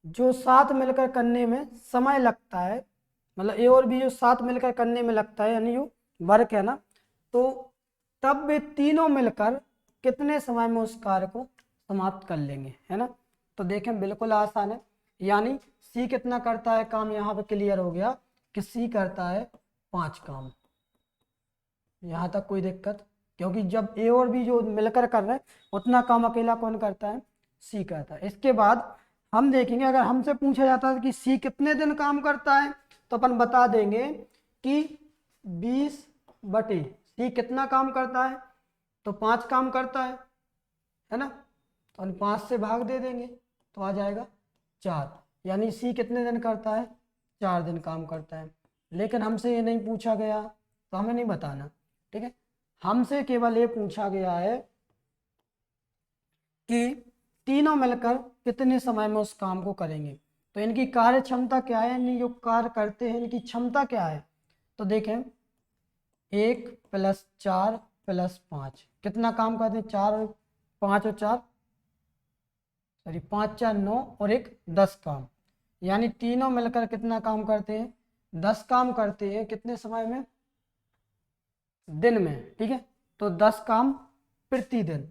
जो साथ मिलकर करने में समय लगता है, मतलब ए और बी जो साथ मिलकर करने में लगता है, यानी जो वर्क है ना, तो तब वे तीनों मिलकर कितने समय में उस कार्य को समाप्त कर लेंगे, है ना। तो देखें बिल्कुल आसान है, यानी सी कितना करता है काम, यहाँ पे क्लियर हो गया कि सी करता है 5 काम। यहाँ तक कोई दिक्कत, क्योंकि जब ए और बी जो मिलकर कर रहे हैं उतना काम अकेला कौन करता है, सी करता है। इसके बाद हम देखेंगे, अगर हमसे पूछा जाता है कि सी कितने दिन काम करता है, तो अपन बता देंगे कि 20 बटे सी कितना काम करता है, तो 5 काम करता है ना। तो हम 5 से भाग दे देंगे तो आ जाएगा 4, यानी सी कितने दिन करता है, 4 दिन काम करता है। लेकिन हमसे ये नहीं पूछा गया तो हमें नहीं बताना, ठीक है। हमसे केवल ये पूछा गया है कि तीनों मिलकर कितने समय में उस काम को करेंगे। तो इनकी कार्य क्षमता क्या है, यानी जो कार्य करते हैं इनकी क्षमता क्या है। तो देखें 1 + 4 + 5 कितना काम करते हैं, 4 और 5 और 4 सॉरी 5 4 9 और 1 10 काम, यानी तीनों मिलकर कितना काम करते हैं, 10 काम करते हैं। कितने समय में, दिन में, ठीक है। तो 10 काम प्रति दिन।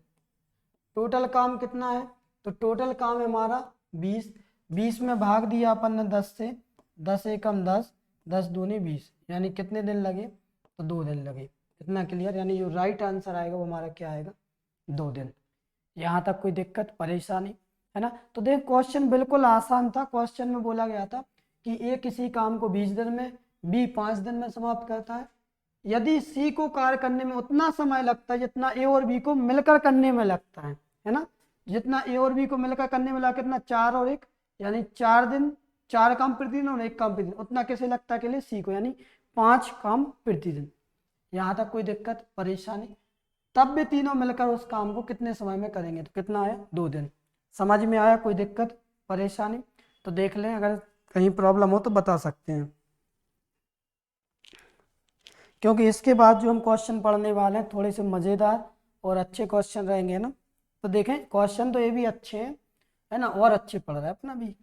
टोटल काम कितना है, तो टोटल काम है हमारा 20, 20 में भाग दिया अपन ने 10 से, 10 एकम 10, 10 दूनी 20, यानी कितने दिन लगे, तो 2 दिन लगे। इतना क्लियर, यानी जो राइट आंसर आएगा वो हमारा क्या आएगा, 2 दिन। यहाँ तक कोई दिक्कत परेशानी है ना। तो देख क्वेश्चन बिल्कुल आसान था। क्वेश्चन में बोला गया था कि ए किसी काम को 20 दिन में, बी 5 दिन में समाप्त करता है। यदि सी को कार्य करने में उतना समय लगता है जितना ए और बी को मिलकर करने में लगता है ना। जितना ए और बी को मिलकर करने में लगा कितना, 4 और 1, यानी 4 दिन, 4 काम प्रति दिन और 1 काम प्रति दिन, उतना कैसे लगता है के लिए सी को, यानी 5 काम प्रति दिन। यहाँ तक कोई दिक्कत परेशानी, तब भी तीनों मिलकर उस काम को कितने समय में करेंगे, तो कितना आया, 2 दिन। समझ में आया, कोई दिक्कत परेशानी तो देख लें, अगर कहीं प्रॉब्लम हो तो बता सकते हैं, क्योंकि इसके बाद जो हम क्वेश्चन पढ़ने वाले हैं थोड़े से मज़ेदार और अच्छे क्वेश्चन रहेंगे ना। तो देखें क्वेश्चन तो ये भी अच्छे हैं, है ना, और अच्छे पढ़ रहा है अपना भी।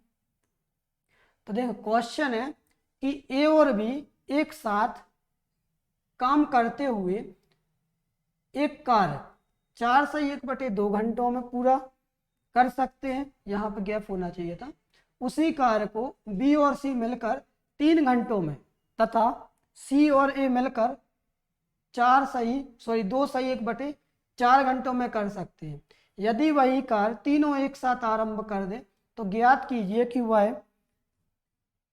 तो देखो क्वेश्चन है कि ए और बी एक साथ काम करते हुए एक कार्य 4 से 1/2 घंटों में पूरा कर सकते हैं, यहाँ पे गैप होना चाहिए था। उसी कार्य को बी और सी मिलकर 3 घंटों में तथा सी और ए मिलकर 2 से 1/4 घंटों में कर सकते हैं। यदि वही कार्य तीनों एक साथ आरंभ कर दे तो ज्ञात कीजिए कि वह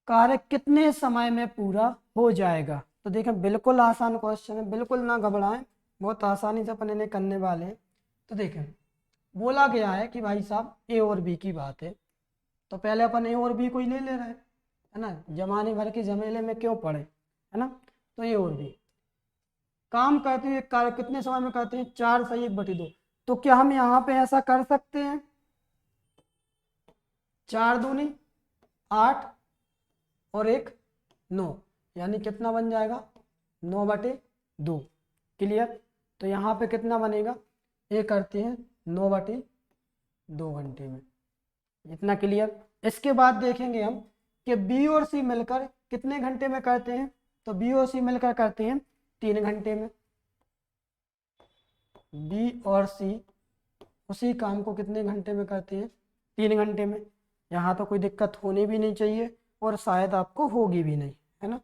कार्य कितने समय में पूरा हो जाएगा। तो देखें बिल्कुल आसान क्वेश्चन है, बिल्कुल ना घबराएं, बहुत आसानी से अपन इन्हें करने वाले हैं। तो देखें बोला गया है कि भाई साहब ए और बी की बात है, तो पहले अपन ए और बी को ही ले रहे हैं, है ना, जमाने भर के झमेले में क्यों पड़े, है ना। तो ए और बी काम करते हुए कार्य कितने समय में करते हैं, 4 से 1/2। तो क्या हम यहाँ पे ऐसा कर सकते हैं, 4 दूनी 8 और 1 9, यानी कितना बन जाएगा, 9/2। क्लियर। तो यहाँ पे कितना बनेगा, ये करते हैं 9/2 घंटे में। इतना क्लियर। इसके बाद देखेंगे हम कि बी और सी मिलकर कितने घंटे में करते हैं, तो बी और सी मिलकर करते हैं 3 घंटे में। बी और सी उसी काम को कितने घंटे में करते हैं, 3 घंटे में। यहाँ तो कोई दिक्कत होनी भी नहीं चाहिए और शायद आपको होगी भी नहीं, है ना।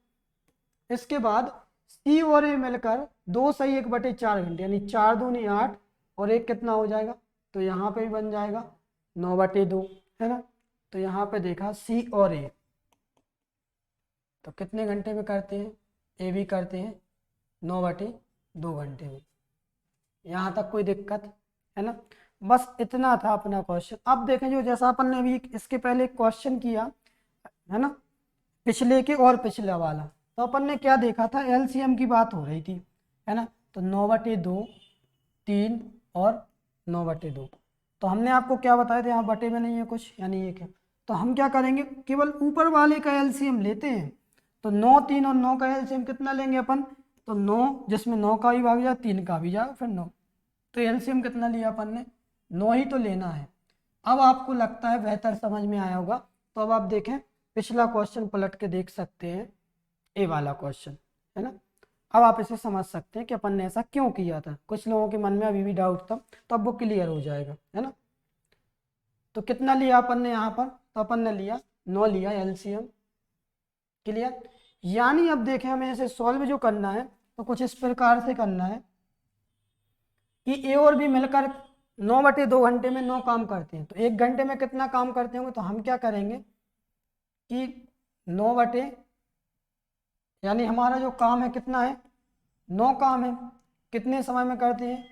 इसके बाद सी और ए मिलकर 2 से 1/4 घंटे, यानी 4 दूनी 8 और 1 कितना हो जाएगा, तो यहाँ पे भी बन जाएगा 9/2, है ना। तो यहाँ पे देखा सी और ए तो कितने घंटे में करते हैं, ए भी करते हैं 9/2 घंटे में। यहाँ तक कोई दिक्कत है ना। बस इतना था अपना क्वेश्चन। अब देखें जो जैसा अपन ने अभी इसके पहले क्वेश्चन किया है ना, पिछले के और पिछला वाला। तो अपन ने क्या देखा था, एलसीएम की बात हो रही थी, है ना। तो 9/2, 3 और 9/2। तो हमने आपको क्या बताया था, यहाँ बटे में नहीं है कुछ, यानी ये क्या। तो हम क्या करेंगे, केवल ऊपर वाले का एलसीएम लेते हैं। तो 9, 3 और 9 का एलसीएम कितना लेंगे अपन, तो 9, जिसमें 9 का भी भाग जाए, 3 का भी जाए, फिर 9। तो एलसीएम कितना लिया अपन ने, 9 ही तो लेना है। अब आपको लगता है बेहतर समझ में आया होगा। तो अब आप देखें, पिछला क्वेश्चन पलट के देख सकते हैं, ए वाला क्वेश्चन, है ना। अब आप इसे समझ सकते हैं कि अपन ने ऐसा क्यों किया था। कुछ लोगों के मन में अभी भी डाउट था, तो अब वो क्लियर हो जाएगा, है ना। तो कितना लिया अपन ने यहाँ पर, तो अपन ने लिया 9 लिया एलसीएम, क्लियर। यानी अब देखें, हमें इसे सॉल्व जो करना है तो कुछ इस प्रकार से करना है कि ए और बी मिलकर 9/2 घंटे में 9 काम करते हैं। तो 1 घंटे में कितना काम करते होंगे, तो हम क्या करेंगे कि 9 यानी हमारा जो काम है कितना है, 9 काम है, कितने समय में करते हैं,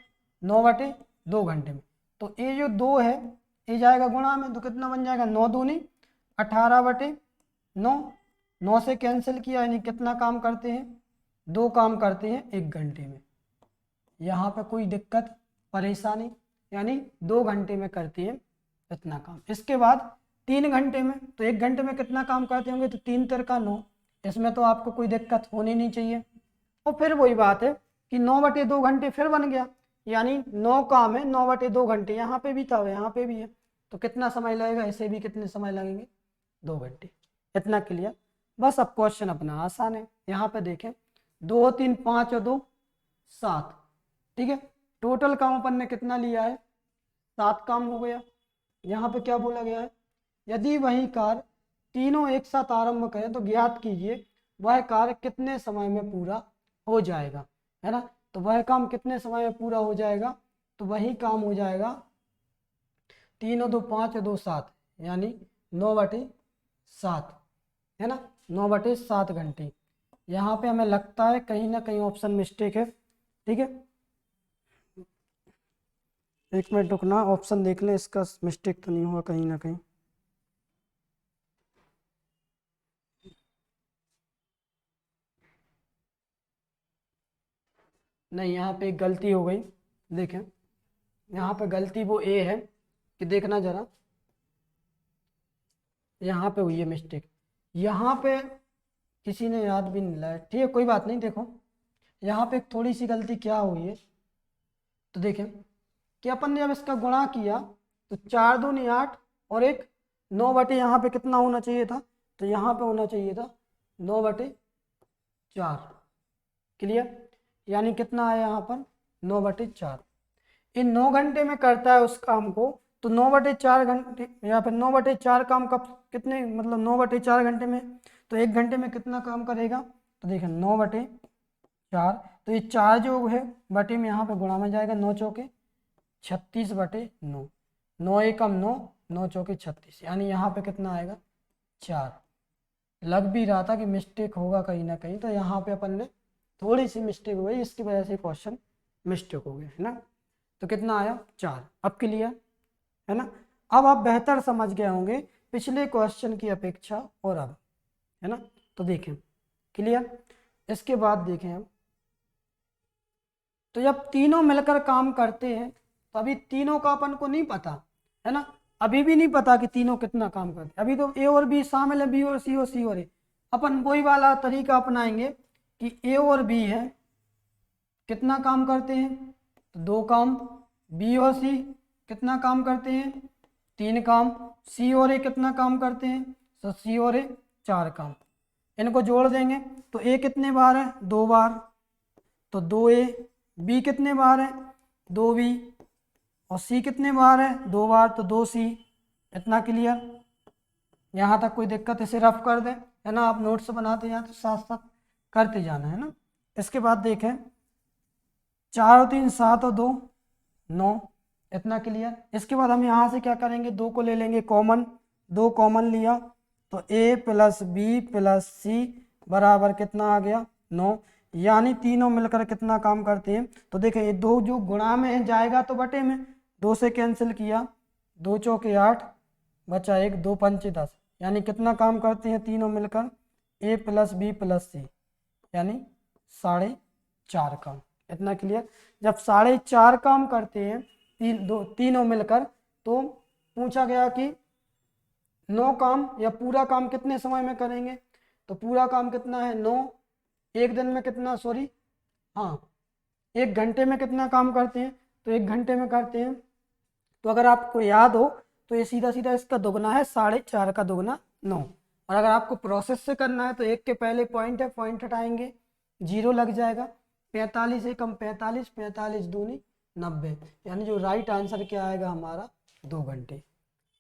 9/2 घंटे में। तो ये जो 2 है, ये जाएगा गुणा में, तो कितना बन जाएगा, 9 दूनी 18/9। 9 से कैंसिल किया, यानी कितना काम करते हैं, 2 काम करते हैं 1 घंटे में। यहाँ पे कोई दिक्कत परेशानी, यानी 2 घंटे में करती है इतना काम। इसके बाद 3 घंटे में, तो 1 घंटे में कितना काम करते होंगे, तो 3 3 का 9। इसमें तो आपको कोई दिक्कत होनी नहीं चाहिए। और फिर वही बात है कि 9/2 घंटे फिर बन गया, यानी 9 काम है, 9/2 घंटे, यहाँ पे भी था यहाँ पे भी है। तो कितना समय लगेगा, ऐसे भी कितने समय लगेंगे, 2 घंटे। इतना क्लियर। बस अब क्वेश्चन अपना आसान है। यहाँ पे देखें, 2 3 5 और 2 7, ठीक है। टोटल काम अपन ने कितना लिया है, 7 काम हो गया। यहाँ पे क्या बोला गया है, यदि वही कार्य तीनों एक साथ आरंभ करें तो ज्ञात कीजिए वह कार्य कितने समय में पूरा हो जाएगा, है ना। तो वह काम कितने समय में पूरा हो जाएगा, तो वही काम हो जाएगा 3 और 2 5 और 2 7, यानी 9/7, है ना, 9/7 घंटे। यहाँ पे हमें लगता है कहीं ना कहीं ऑप्शन मिस्टेक है, ठीक है। 1 मिनट रुकना, ऑप्शन देख लें, इसका मिस्टेक तो नहीं हुआ कहीं ना कहीं। नहीं, यहाँ पे एक गलती हो गई। देखें, यहाँ पे गलती वो ए है कि देखना जरा, यहाँ पे हुई है मिस्टेक। यहाँ पे किसी ने याद भी नहीं लाया, ठीक है, कोई बात नहीं। देखो, यहाँ पे थोड़ी सी गलती क्या हुई है, तो देखें कि अपन ने जब इसका गुणा किया तो 4 दूनी 8 और एक 9/, यहाँ पे कितना होना चाहिए था, तो यहाँ पे होना चाहिए था 9/4, क्लियर। यानी कितना आया यहाँ पर, 9/4। इन 9 घंटे में करता है उस काम को, तो 9/4 घंटे या फिर 9/4 काम कब, कितने, मतलब 9/4 घंटे में, तो 1 घंटे में कितना काम करेगा, तो देखिए 9/4। तो ये 4 जो है बटे में यहाँ पे गुणा में जाएगा, 9 चौके 36/9, 9 एकम 9, 9 चौके 36, यानी यहाँ पे कितना आएगा, 4। लग भी रहा था कि मिस्टेक होगा कहीं ना कहीं, तो यहाँ पे अपन ने थोड़ी सी मिस्टेक हो गई, इसकी वजह से क्वेश्चन मिस्टेक हो गया, है ना। तो कितना आया, 4। अब क्लियर है ना। अब आप बेहतर समझ गए होंगे पिछले क्वेश्चन की अपेक्षा, और अब, है ना। तो देखें, क्लियर। इसके बाद देखें हम, तो जब तीनों मिलकर काम करते हैं तो अभी तीनों का अपन को नहीं पता, है ना। अभी भी नहीं पता कि तीनों कितना काम करते हैं, अभी तो ए और बी शामिल है, बी और सी और ए। अपन वही वाला तरीका अपनाएंगे कि ए और बी है, कितना काम करते हैं, तो 2 काम। बी और सी कितना काम करते हैं, 3 काम। सी और ए कितना काम करते हैं, तो सी और ए 4 काम। इनको जोड़ देंगे तो ए कितने बार है, 2 बार, तो 2A। बी कितने बार है, 2B। और सी कितने बार है, 2 बार, तो 2C। इतना क्लियर। यहाँ तक कोई दिक्कत, इसे रफ कर दें, है ना। आप नोट्स बनाते जाए तो साथ साथ करते जाना, है ना। इसके बाद देखें, 4 और 3 7 और 2 9, इतना क्लियर। इसके बाद हम यहाँ से क्या करेंगे, 2 को ले लेंगे कॉमन, 2 कॉमन लिया तो A + B + C बराबर कितना आ गया, 9। यानी तीनों मिलकर कितना काम करते हैं, तो देखें ये 2 जो गुणा में जाएगा तो बटे में, 2 से कैंसिल किया, 2 चौके 8 बचा 1, 2 पंचे 10, यानी कितना काम करते हैं तीनों मिलकर, ए प्लस बी प्लस सी यानी 4.5 काम। इतना क्लियर। जब 4.5 काम करते हैं तीनों मिलकर, तो पूछा गया कि 9 काम या पूरा काम कितने समय में करेंगे। तो पूरा काम कितना है 9, एक दिन में कितना, सॉरी हाँ 1 घंटे में कितना काम करते हैं, तो 1 घंटे में करते हैं। तो अगर आपको याद हो तो ये सीधा सीधा इसका दुगना है, 4.5 का दुगना 9। और अगर आपको प्रोसेस से करना है तो 1 के पहले पॉइंट है, पॉइंट हटाएंगे 0 लग जाएगा। 45 एकम 45, 45 दूनी 90, यानी जो राइट आंसर क्या आएगा हमारा 2 घंटे।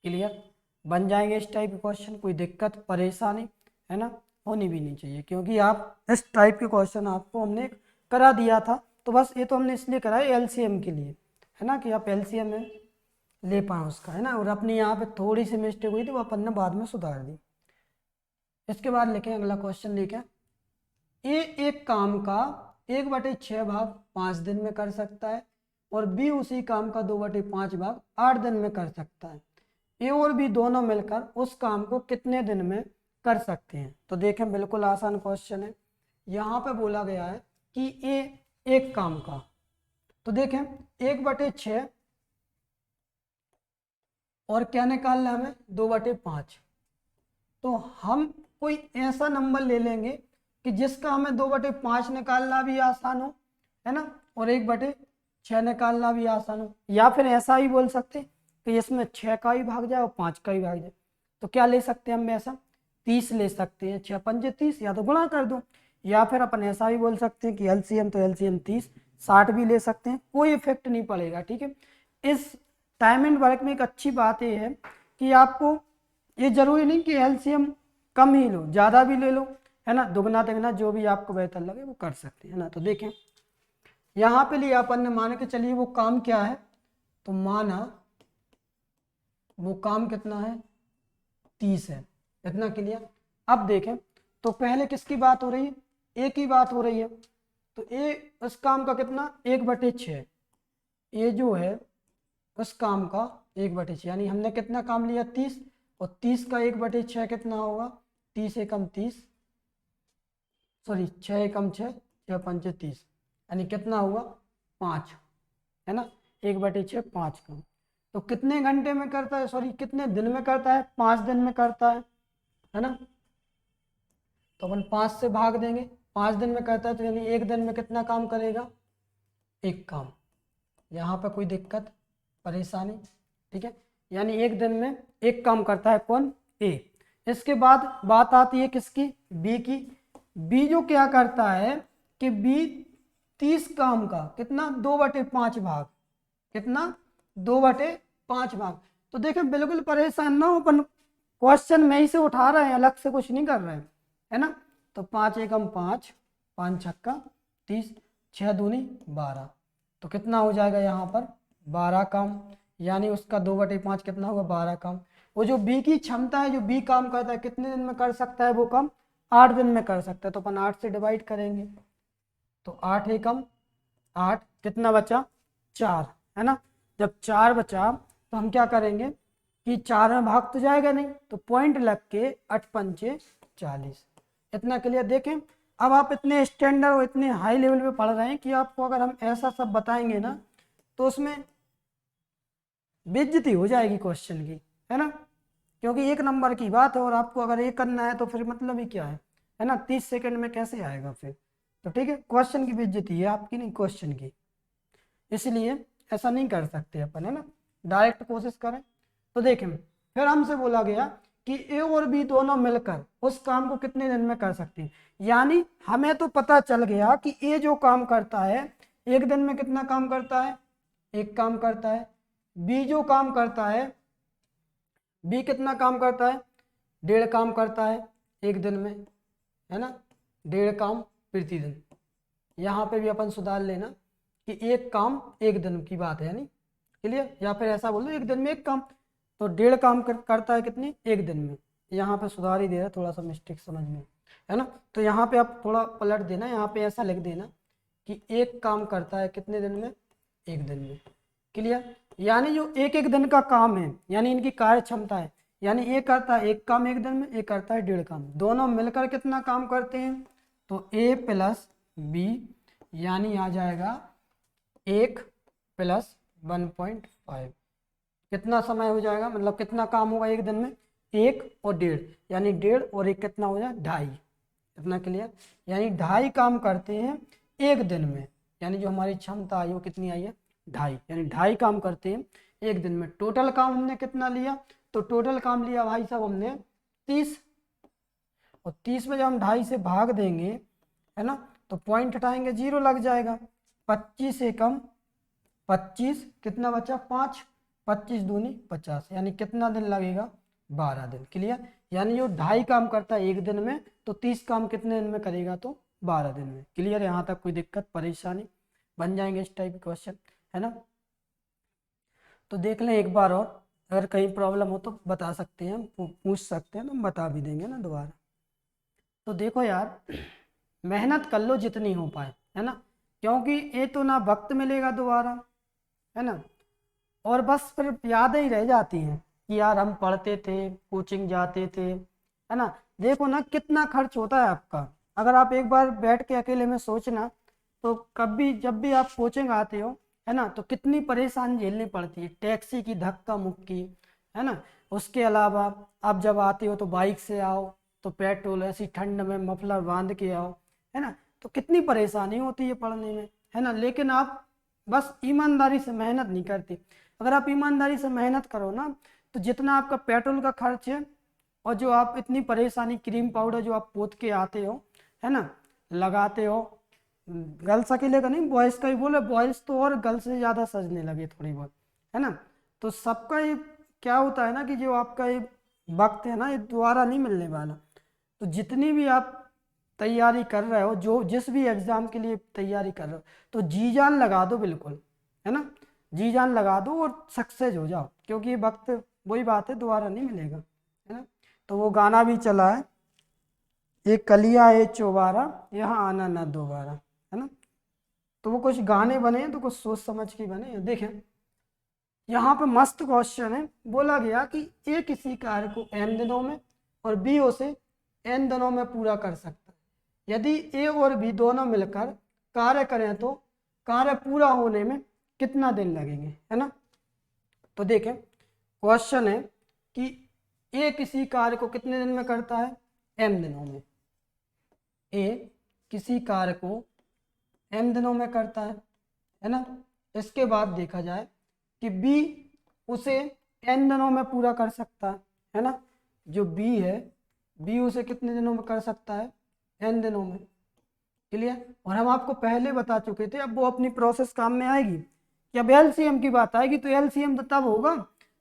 क्लियर। बन जाएंगे इस टाइप के क्वेश्चन, कोई दिक्कत परेशानी है ना होनी भी नहीं चाहिए, क्योंकि आप इस टाइप के क्वेश्चन आपको हमने करा दिया था। तो बस ये तो हमने इसलिए करा है एलसीएम के लिए, है ना, कि आप एलसीएम में ले पाए उसका, है ना। और अपनी यहाँ पे थोड़ी सी मिस्टेक हुई थी, वो अपन ने बाद में सुधार दी। इसके बाद लिखें अगला क्वेश्चन लिखें, ए एक काम का 1/6 भाग 5 दिन में कर सकता है और बी उसी काम का 2/5 भाग 8 दिन में कर सकता है। ए और बी दोनों मिलकर उस काम को कितने दिन में कर सकते हैं। तो देखें बिल्कुल आसान क्वेश्चन है। यहाँ पे बोला गया है कि ए एक काम का, तो देखें 1/6 और क्या निकालना है हमें 2/5। तो हम कोई ऐसा नंबर ले लेंगे कि जिसका हमें 2/5 निकालना भी आसान हो, है ना, और 1/6 निकालना भी आसान हो। या फिर ऐसा ही बोल सकते कि इसमें 6 का ही भाग जाए और 5 का ही भाग जाए। तो क्या ले सकते हैं हम ऐसा, 30 ले सकते हैं, 6 पंजे 30, या तो गुणा कर दो। या फिर अपन ऐसा ही बोल सकते हैं कि एलसीएम तो एलसीएम 30, 60 भी ले सकते हैं, कोई इफेक्ट नहीं पड़ेगा। ठीक है। इस टाइम एंड वर्क में एक अच्छी बात ये है कि आपको ये जरूरी नहीं कि एलसीएम कम ही लो, ज़्यादा भी ले लो, है ना, दुगना तिगना जो भी आपको बेहतर लगे वो कर सकते हैं, है ना। तो देखें यहाँ पे लिया अपन ने, मान के चलिए वो काम क्या है, तो माना वो काम कितना है 30 है। इतना क्लियर। अब देखें तो पहले किसकी बात हो रही है, ए की बात हो रही है। तो ए उस काम का कितना 1/6, ए जो है उस काम का 1/6, यानी हमने कितना काम लिया 30, और 30 का 1/6 कितना होगा 30 एकम 30, सॉरी 6 एकम 6, 6 पंचे 30, यानी कितना हुआ 5, है ना, 1/6 5 का। तो कितने घंटे में करता है, सॉरी कितने दिन में करता है, 5 दिन में करता है ना। तो अपन 5 से भाग देंगे, 5 दिन में करता है तो यानी 1 दिन में कितना काम करेगा, 1 काम। यहाँ पर कोई दिक्कत परेशानी, ठीक है, यानी 1 दिन में 1 काम करता है कौन, ए। इसके बाद बात आती है किसकी, बी की। बी जो क्या करता है कि बी 30 काम का कितना 2/5 भाग, कितना 2/5 भाग। तो देखें बिल्कुल परेशान ना हो, अपन क्वेश्चन में ही से उठा रहे हैं, अलग से कुछ नहीं कर रहे हैं, है ना। तो 5 एकम 5, 5 छक्का 30, 6 दूनी 12, तो कितना हो जाएगा यहाँ पर 12 काम, यानी उसका 2/5 कितना होगा 12 काम। वो जो बी की क्षमता है, जो बी काम करता है कितने दिन में कर सकता है, वो काम 8 दिन में कर सकता है। तो अपन 8 से डिवाइड करेंगे, तो 8 एकम 8, कितना बचा 4, है ना। जब 4 बचा तो हम क्या करेंगे कि 4 में भाग तो जाएगा नहीं, तो पॉइंट लग के 8 पंचे 40। इतना क्लियर। देखें अब आप इतने स्टैंडर्ड और इतने हाई लेवल पे पढ़ रहे हैं कि आपको अगर हम ऐसा सब बताएंगे ना तो उसमें बेइज्जती हो जाएगी क्वेश्चन की, है ना, क्योंकि 1 नंबर की बात है और आपको अगर ये करना है तो फिर मतलब ही क्या है ना, 30 सेकंड में कैसे आएगा फिर। तो ठीक है, क्वेश्चन की बेइज्जती है आपकी, नहीं क्वेश्चन की, इसलिए ऐसा नहीं कर सकते अपन, है ना, डायरेक्ट कोशिश करें। तो देखें फिर हमसे बोला गया कि ए और बी दोनों मिलकर उस काम को कितने दिन में कर सकते हैं। यानी हमें तो पता चल गया कि ए जो काम करता है 1 दिन में कितना काम करता है, 1 काम करता है। बी जो काम करता है, बी कितना काम करता है, 1.5 काम करता है 1 दिन में, है ना, 1.5 काम प्रति दिन। यहाँ पे भी अपन सुधार लेना कि 1 काम 1 दिन की बात है, यानी क्लियर। या फिर ऐसा बोल दो 1 दिन में 1 काम, तो 1.5 काम करता है कितनी 1 दिन में। यहाँ पे सुधार ही दे रहा है, थोड़ा सा मिस्टेक समझ में, है ना। तो यहाँ पे आप थोड़ा पलट देना, यहाँ पे ऐसा लिख देना कि 1 काम करता है कितने दिन में, 1 दिन में। क्लियर। यानी जो 1 दिन का काम है, यानी इनकी कार्य क्षमता है, यानी ए करता है एक काम एक दिन में, ए करता है 1.5 काम, दोनों मिलकर कितना काम करते हैं, तो ए प्लस बी, यानी आ जाएगा 1 प्लस 1.5, कितना समय हो जाएगा, मतलब कितना काम होगा एक दिन में, 1 और 1.5, यानी 1.5 और 1 कितना हो जाए 2.5, इतना क्लियर, यानी 2.5 काम करते हैं एक दिन में, यानी जो हमारी क्षमता आई वो कितनी आई है 2.5, यानी 2.5 काम करते हैं एक दिन में। टोटल काम हमने कितना लिया, तो टोटल काम लिया भाई साहब हमने 30, और 30 में जब हम 2.5 से भाग देंगे है ना, तो पॉइंट हटाएंगे 0 लग जाएगा, 25 से कम 25, कितना बचा 5, 25 दूनी 50, यानी कितना दिन लगेगा 12 दिन, क्लियर। यानी जो 2.5 काम करता है एक दिन में, तो 30 काम कितने दिन में करेगा, तो 12 दिन में, क्लियर। यहाँ तक कोई दिक्कत परेशानी, बन जाएंगे इस टाइप के क्वेश्चन, है ना। तो देख लें एक बार और, अगर कहीं प्रॉब्लम हो तो बता सकते हैं, पूछ सकते हैं, तो हम बता भी देंगे ना दोबारा। तो देखो यार, मेहनत कर लो जितनी हो पाए, है ना, क्योंकि ये तो ना वक्त मिलेगा दोबारा, है ना, और बस फिर यादें ही रह जाती हैं कि यार हम पढ़ते थे, कोचिंग जाते थे, है ना। देखो ना कितना खर्च होता है आपका, अगर आप एक बार बैठ के अकेले में सोचना, तो कभी जब भी आप कोचिंग आते हो, है ना, तो कितनी परेशानी झेलनी पड़ती है, टैक्सी की धक्का मुक्की, है ना, उसके अलावा आप जब आते हो तो बाइक से आओ, तो पेट्रोल, ऐसी ठंड में मफलर बांध के आओ, है ना, तो कितनी परेशानी होती है पढ़ने में, है ना। लेकिन आप बस ईमानदारी से मेहनत नहीं करते, अगर आप ईमानदारी से मेहनत करो ना, तो जितना आपका पेट्रोल का खर्च है, और जो आप इतनी परेशानी, क्रीम पाउडर जो आप पोत के आते हो, है ना, लगाते हो, गर्ल्स अकेले का नहीं, बॉयज़ का भी बोले, बॉयज़ तो और गर्ल्स से ज़्यादा सजने लगे थोड़ी बहुत, है ना। तो सबका ये क्या होता है ना, कि जो आपका ये वक्त है ना, ये दोबारा नहीं मिलने वाला। तो जितनी भी आप तैयारी कर रहे हो, जो जिस भी एग्ज़ाम के लिए तैयारी कर रहे हो, तो जी जान लगा दो बिल्कुल, है ना, जी जान लगा दो और सक्सेस हो जाओ, क्योंकि ये वक्त वही बात है दोबारा नहीं मिलेगा, है ना। तो वो गाना भी चला है, एक कलिया है चौबारा, यहाँ आना ना दोबारा, है ना। तो वो कुछ गाने बने हैं, तो कुछ सोच समझ के बने हैं। देखें यहाँ पे मस्त क्वेश्चन है, बोला गया कि ए किसी कार्य को n दिनों में और बी उसे n दिनों में पूरा कर सकता है, यदि ए और बी दोनों मिलकर कार्य करें तो कार्य पूरा होने में कितना दिन लगेंगे, है ना। तो देखें क्वेश्चन है कि ए किसी कार्य को कितने दिन में करता है, m दिनों में, ए किसी कार्य को m दिनों में करता है ना। इसके बाद देखा जाए कि बी उसे n दिनों में पूरा कर सकता है ना, जो बी है, बी उसे कितने दिनों में कर सकता है, n दिनों में, क्लियर। और हम आपको पहले बता चुके थे, अब वो अपनी प्रोसेस काम में आएगी कि अब एलसीएम की बात आएगी, तो एलसीएम तो तब होगा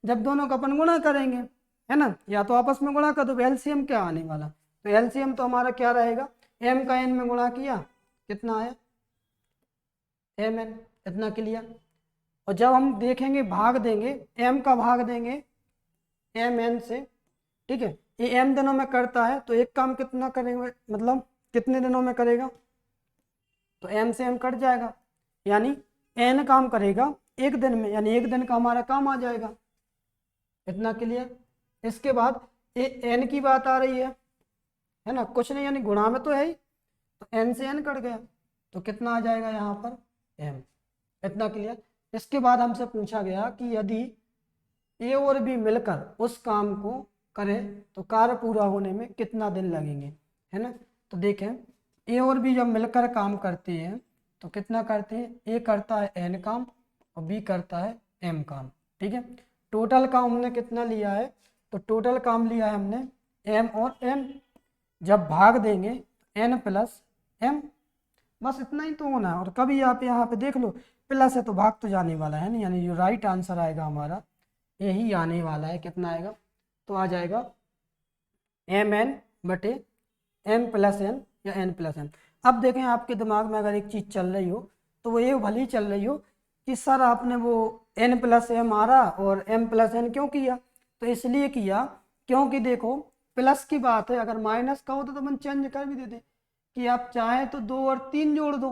जब दोनों का अपन गुणा करेंगे, है ना, या तो आपस में गुणा कर दो, एलसीएम क्या आने वाला, तो एलसीएम तो हमारा क्या रहेगा, m का n में गुणा किया, कितना आया mn, इतना क्लियर। और जब हम देखेंगे भाग देंगे, m का भाग देंगे mn से, ठीक है, ये m दिनों में करता है, तो एक काम कितना करेंगे, मतलब कितने दिनों में करेगा, तो m से m कट जाएगा, यानी n काम करेगा एक दिन में, यानी एक दिन का हमारा काम आ जाएगा, इतना क्लियर। इसके बाद ये n की बात आ रही है ना, कुछ नहीं, यानी गुणा में तो है ही, तो n से n कट गया, तो कितना आ जाएगा यहाँ पर m, इतना क्लियर। इसके बाद हमसे पूछा गया कि यदि ए और बी मिलकर उस काम को करें तो कार्य पूरा होने में कितना दिन लगेंगे, है ना। तो देखें ए और बी जब मिलकर काम करते हैं तो कितना करते हैं, ए करता है n काम और बी करता है m काम, ठीक है। टोटल काम हमने कितना लिया है, तो टोटल काम लिया है हमने m और n, जब भाग देंगे n प्लस m, बस इतना ही तो होना है। और कभी आप यहाँ पे देख लो प्लस है तो भाग तो जाने वाला है नहीं, यानी जो राइट आंसर आएगा हमारा यही आने वाला है, कितना आएगा, तो आ जाएगा mn बटे m प्लस n या n प्लस m। अब देखें आपके दिमाग में अगर एक चीज़ चल रही हो, तो वो ये भली चल रही हो कि सर आपने वो n प्लस m आ रहा और m प्लस n क्यों किया, तो इसलिए किया क्योंकि देखो प्लस की बात है, अगर माइनस का हो तो अपन चेंज कर भी देते कि आप चाहे तो 2 और 3 जोड़ दो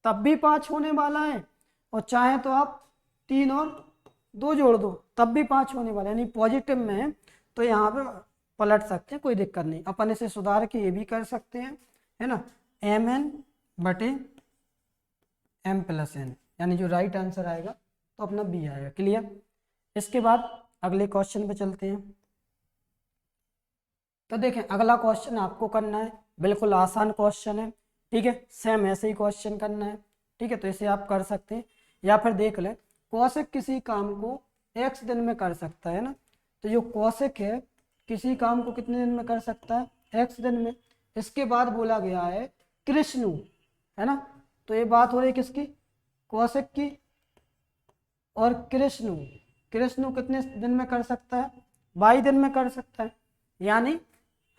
तब भी 5 होने वाला है, और चाहे तो आप 3 और 2 जोड़ दो तब भी 5 होने वाला है, यानी पॉजिटिव में है तो यहाँ पे पलट सकते हैं, कोई दिक्कत नहीं। अपन इसे सुधार के ये भी कर सकते हैं, है ना, एम एन बटे एम प्लस एन, यानी जो राइट आंसर आएगा तो अपना बी आएगा। क्लियर। इसके बाद अगले क्वेश्चन पे चलते हैं। तो देखें अगला क्वेश्चन आपको करना है, बिल्कुल आसान क्वेश्चन है, ठीक है, सेम ऐसे ही क्वेश्चन करना है, ठीक है। तो इसे आप कर सकते हैं, या फिर देख लें कौशिक किसी काम को x दिन में कर सकता है ना, तो जो कौशिक है किसी काम को कितने दिन में कर सकता है, x दिन में। इसके बाद बोला गया है कृष्णु, है ना, तो ये बात हो रही किसकी, कौशिक की। और कृष्णु, कृष्णु कितने दिन में कर सकता है, 22 दिन में कर सकता है। यानी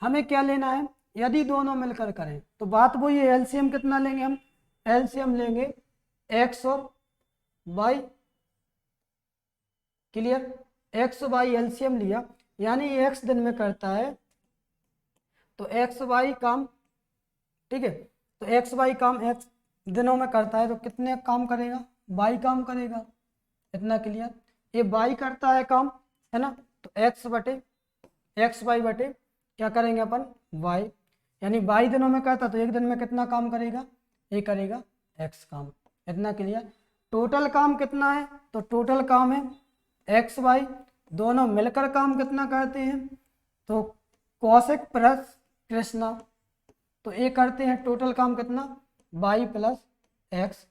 हमें क्या लेना है, यदि दोनों मिलकर करें तो बात वही है, एलसीएम कितना लेंगे हम, एलसीएम लेंगे x और y। क्लियर, x और y एलसीएम लिया, यानी ये x दिन में करता है तो x y काम, ठीक है, तो x y काम x दिनों में करता है तो कितने काम करेगा, y काम करेगा। इतना क्लियर। ये y करता है काम, है ना, तो x y बटे क्या करेंगे अपन, y, यानी 22 दिनों में करता तो एक दिन में कितना काम करेगा, ये करेगा x काम। इतना क्लियर। टोटल काम कितना है, तो टोटल काम है x y, दोनों मिलकर काम कितना करते हैं, तो कौशिक प्लस कृष्णा, तो ये करते हैं टोटल काम कितना, y प्लस x,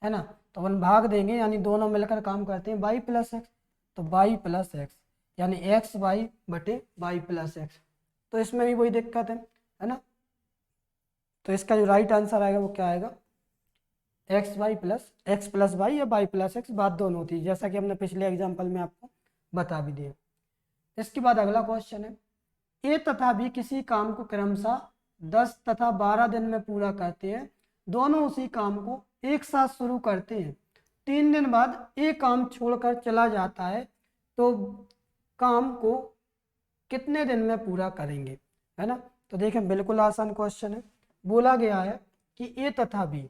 है ना, तो अपन भाग देंगे, यानी दोनों मिलकर काम करते हैं y प्लस एक्स, तो y प्लस एक्स, यानी एक्स वाई बटे वाई प्लस एक्स। तो इसमें भी वही दिक्कत है ना, तो इसका जो राइट आंसर आएगा वो क्या आएगा, एक्स प्लस वाई या वाई प्लस एक्स, बात दोनों होती है, जैसा कि हमने पिछले एग्जाम्पल में आपको बता भी दिया। इसके बाद अगला क्वेश्चन है, ए तथा बी किसी काम को क्रमशः 10 तथा 12 दिन में पूरा करते हैं, दोनों उसी काम को एक साथ शुरू करते हैं, 3 दिन बाद ए काम छोड़कर चला जाता है, तो काम को कितने दिन में पूरा करेंगे, है ना। तो देखें बिल्कुल आसान क्वेश्चन है, बोला गया है कि ए तथा बी,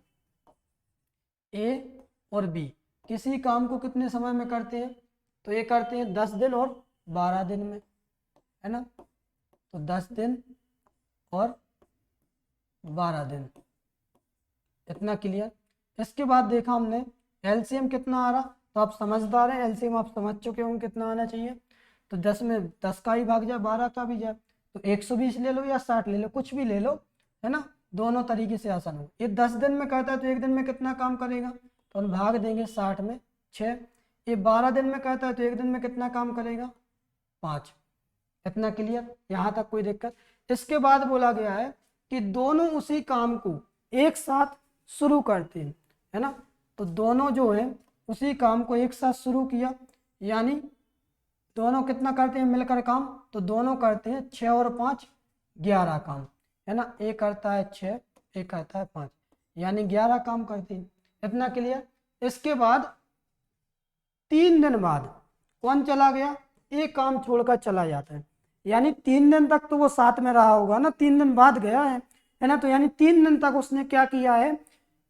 ए और बी किसी काम को कितने समय में करते हैं, तो ये करते हैं 10 दिन और 12 दिन में, है ना, तो 10 दिन और 12 दिन। इतना क्लियर। इसके बाद देखा हमने एलसीएम कितना आ रहा, तो आप समझदार हैं, एलसीएम आप समझ चुके होंगे कितना आना चाहिए, तो 10 में 10 का ही भाग जाए, 12 का भी जाए, तो 120 ले लो या 60 ले लो, कुछ भी ले लो, है ना, दोनों तरीके से आसान हो। ये 10 दिन में करता है तो एक दिन में कितना काम करेगा, तो हम भाग देंगे 60 में 6। ये 12 दिन में करता है तो एक दिन में कितना काम करेगा, 5। इतना क्लियर, यहाँ तक कोई दिक्कत। इसके बाद बोला गया है कि दोनों उसी काम को एक साथ शुरू करते हैं, है ना, तो दोनों जो है उसी काम को एक साथ शुरू किया, यानी दोनों कितना करते हैं मिलकर काम, तो दोनों करते हैं 6 और 5 11 काम, है ना, एक करता है 6 एक करता है 5, यानी 11 काम करते हैं। इतना क्लियर। इसके बाद 3 दिन बाद कौन चला गया, एक काम छोड़कर चला जाता है, यानी 3 दिन तक तो वो साथ में रहा होगा ना, 3 दिन बाद गया है ना, तो यानी 3 दिन तक उसने क्या किया है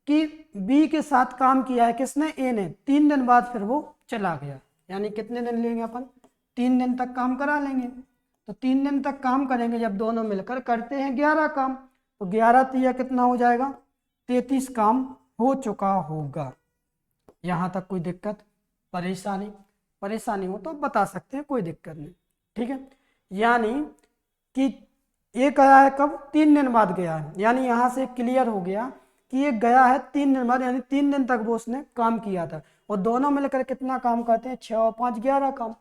कि बी के साथ काम किया है, किसने, ए ने। 3 दिन बाद फिर वो चला गया, यानी कितने दिन लेंगे अपन, 3 दिन तक काम करा लेंगे, तो 3 दिन तक काम करेंगे जब दोनों मिलकर करते हैं 11 काम, तो 11 तिया कितना हो जाएगा, 33 काम हो चुका होगा। यहाँ तक कोई दिक्कत परेशानी हो तो बता सकते हैं, कोई दिक्कत नहीं, ठीक है। यानी कि ये गया है कब, 3 दिन बाद गया है, यानी यहाँ से क्लियर हो गया कि ये गया है 3 दिन बाद, यानी 3 दिन तक वो उसने काम किया था, और दोनों मिलकर कितना काम करते हैं, 6 और 5 11 काम,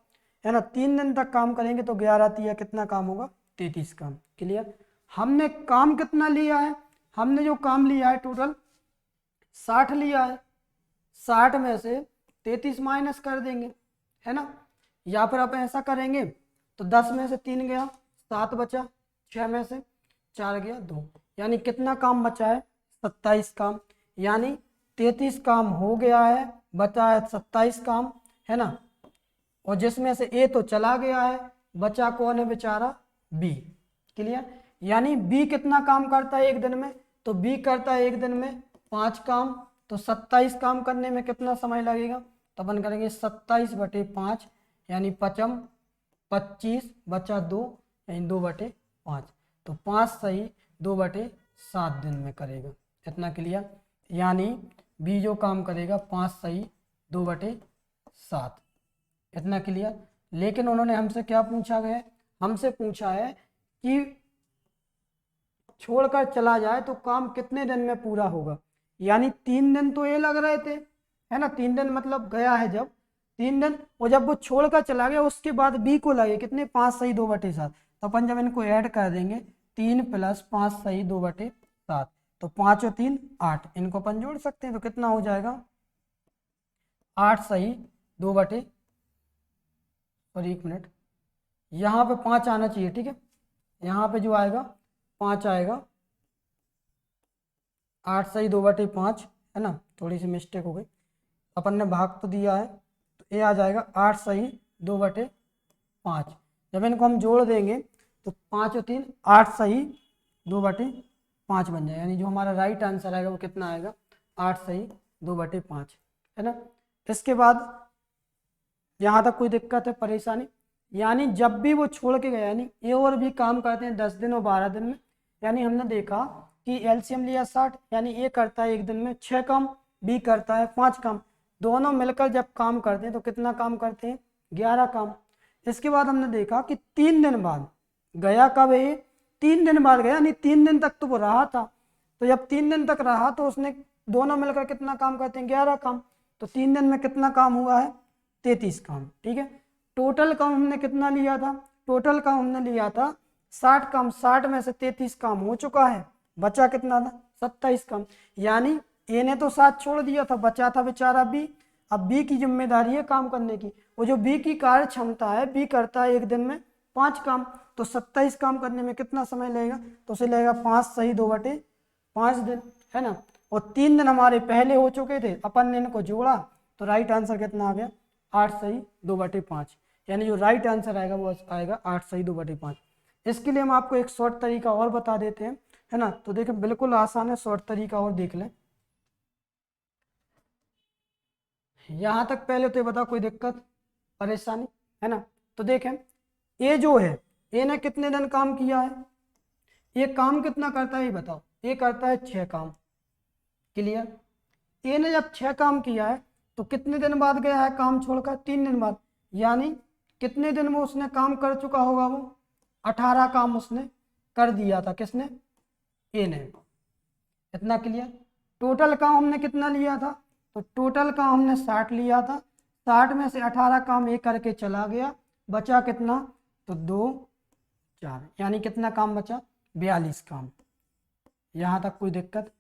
है ना। 3 दिन तक काम करेंगे तो 11 तिया कितना काम होगा, 33 काम। क्लियर। हमने काम कितना लिया है, हमने जो काम लिया है टोटल 60 लिया है, 60 में से 33 माइनस कर देंगे, है ना, या फिर आप ऐसा करेंगे तो 10 में से 3 गया 7 बचा, 6 में से 4 गया 2, यानी कितना काम बचा है, 27 काम, यानी 33 काम हो गया है, बचा है 27 काम, है ना, और जिसमें से ए तो चला गया है, बचा कौन है बेचारा, बी। क्लियर। यानी बी कितना काम करता है एक दिन में, तो बी करता है एक दिन में 5 काम, तो 27 काम करने में कितना समय लगेगा, तो अपन करेंगे 27 बटे 5, यानी 55 25 बचा 2 यानी 2/5। तो 5 सही 2/7 दिन में करेगा। इतना क्लियर, यानी बी जो काम करेगा 5 सही 2/7। इतना क्लियर। लेकिन उन्होंने हमसे क्या पूछा गया, हमसे पूछा है कि छोड़कर चला जाए तो काम कितने दिन में पूरा होगा। यानी 3 दिन तो ये लग रहे थे, है ना, 3 दिन मतलब गया है जब 3 दिन, और जब वो छोड़कर चला गया उसके बाद बी को लगे कितने 5 सही 2/7। तो अपन जब इनको ऐड कर देंगे 3 + 5 सही 2/7, तो 5 और 3 8, इनको अपन जोड़ सकते हैं। तो कितना हो जाएगा 8 सही 2/, और 1 मिनट, यहाँ पे 5 आना चाहिए, ठीक है, यहाँ पे जो आएगा 5 आएगा, 8 सही 2/5, है ना, थोड़ी सी मिस्टेक हो गई, अपन ने भाग तो दिया है, तो ये आ जाएगा 8 सही 2/5। जब इनको हम जोड़ देंगे तो 5 और 3 8 सही 2/5 बन जाएगा। यानी जो हमारा राइट आंसर आएगा वो कितना आएगा 8 सही 2/5, है ना। इसके बाद यहाँ तक कोई दिक्कत है, परेशानी? यानी जब भी वो छोड़ के गया, यानी ये और भी काम करते हैं 10 दिन और 12 दिन में। यानी हमने देखा कि एलसीएम लिया 60, यानी ए करता है 1 दिन में 6 काम, बी करता है 5 काम, दोनों मिलकर जब काम करते हैं तो कितना काम करते हैं 11 काम। इसके बाद हमने देखा कि 3 दिन बाद गया, कब है 3 दिन बाद गया, यानी 3 दिन तक तो वो रहा था। तो जब 3 दिन तक रहा तो उसने दोनों मिलकर कितना काम करते हैं 11 काम। तो 3 दिन में कितना काम हुआ है 33 काम, ठीक है। टोटल काम हमने कितना लिया था, टोटल काम हमने लिया था 60 काम, 60 में से 33 काम हो चुका है, बचा कितना था 27 काम। यानी ए ने तो 7 छोड़ दिया था, बचा था बेचारा बी। अब बी की जिम्मेदारी है काम करने की, वो जो बी की कार्य क्षमता है, बी करता है 1 दिन में 5 काम, तो 27 काम करने में कितना समय लगेगा, तो उसे लगेगा 5 सही 2/5 दिन, है ना। और 3 दिन हमारे पहले हो चुके थे, अपन ने इनको जोड़ा तो राइट आंसर कितना आ गया 8 सही 2/5। यानी जो राइट आंसर आएगा वो आएगा 8 सही 2/5। इसके लिए हम आपको एक शॉर्ट तरीका और बता देते हैं, है ना। तो देखें बिल्कुल आसान है, शॉर्ट तरीका और देख लें। यहाँ तक पहले तो ये बताओ कोई दिक्कत परेशानी, है ना। तो देखें ए जो है, ए ने कितने दिन काम किया है, ये काम कितना करता है ये बताओ, ये करता है 6 काम, क्लियर। ए ने जब 6 काम किया है तो कितने दिन बाद गया है काम छोड़कर 3 दिन बाद, यानी कितने दिन में उसने काम कर चुका होगा, वो 18 काम उसने कर दिया था, किसने ए ने। इतना क्लियर। टोटल काम हमने कितना लिया था, तो टोटल काम हमने 60 लिया था, 60 में से 18 काम एक करके चला गया, बचा कितना, तो 2 4, यानी कितना काम बचा 42 काम। यहाँ तक कोई दिक्कत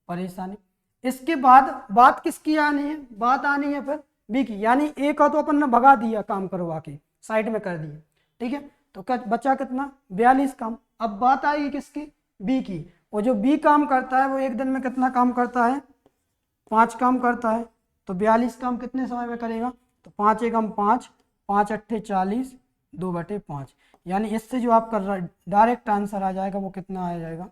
परेशानी? इसके बाद बात किसकी आनी है, बात आनी है फिर बी की। यानी ए का तो अपन ने भगा दिया काम करवा के, साइड में कर दिया, ठीक है। तो क्या बचा कितना 42 काम। अब बात आएगी किसकी, बी की। वो जो बी काम करता है वो 1 दिन में कितना काम करता है 5 काम करता है। तो 42 काम कितने समय में करेगा, तो 5 एकम 5, 5 अट्ठे 40, 2/5। यानी इससे जो आपका डायरेक्ट आंसर आ जाएगा वो कितना आ जाएगा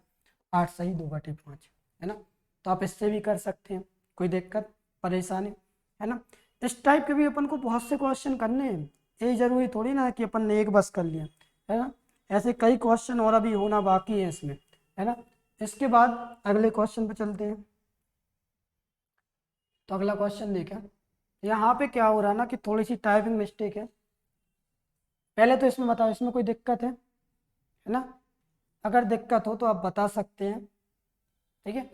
8 सही 2/5, है ना। तो आप इससे भी कर सकते हैं, कोई दिक्कत परेशानी, है ना। इस टाइप के भी अपन को बहुत से क्वेश्चन करने हैं, ये जरूरी थोड़ी ना कि अपन ने एक बस कर लिया, है ना। ऐसे कई क्वेश्चन और अभी होना बाकी है इसमें, है ना। इसके बाद अगले क्वेश्चन पे चलते हैं। तो अगला क्वेश्चन देखें, यहाँ पे क्या हो रहा है ना कि थोड़ी सी टाइपिंग मिस्टेक है। पहले तो इसमें बताओ इसमें कोई दिक्कत है ना। अगर दिक्कत हो तो आप बता सकते हैं, ठीक है।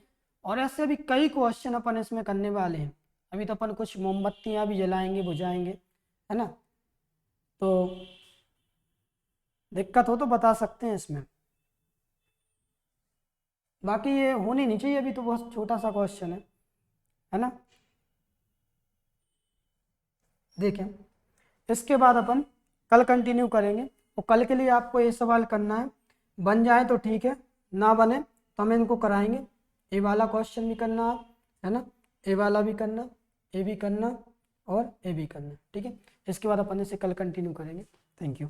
और ऐसे भी कई क्वेश्चन अपन इसमें करने वाले हैं। अभी तो अपन कुछ मोमबत्तियाँ भी जलाएंगे बुझाएंगे, है ना। तो दिक्कत हो तो बता सकते हैं इसमें, बाकी ये होनी नहीं चाहिए, अभी तो बहुत छोटा सा क्वेश्चन है ना। देखें इसके बाद अपन कल कंटिन्यू करेंगे, और कल के लिए आपको ये सवाल करना है, बन जाए तो ठीक है, ना बने तो हम इनको कराएंगे। ए वाला क्वेश्चन भी करना है ना, ए वाला भी करना, ए भी करना और ए भी करना, ठीक है। इसके बाद अपन इसे कल कंटिन्यू करेंगे। Thank you.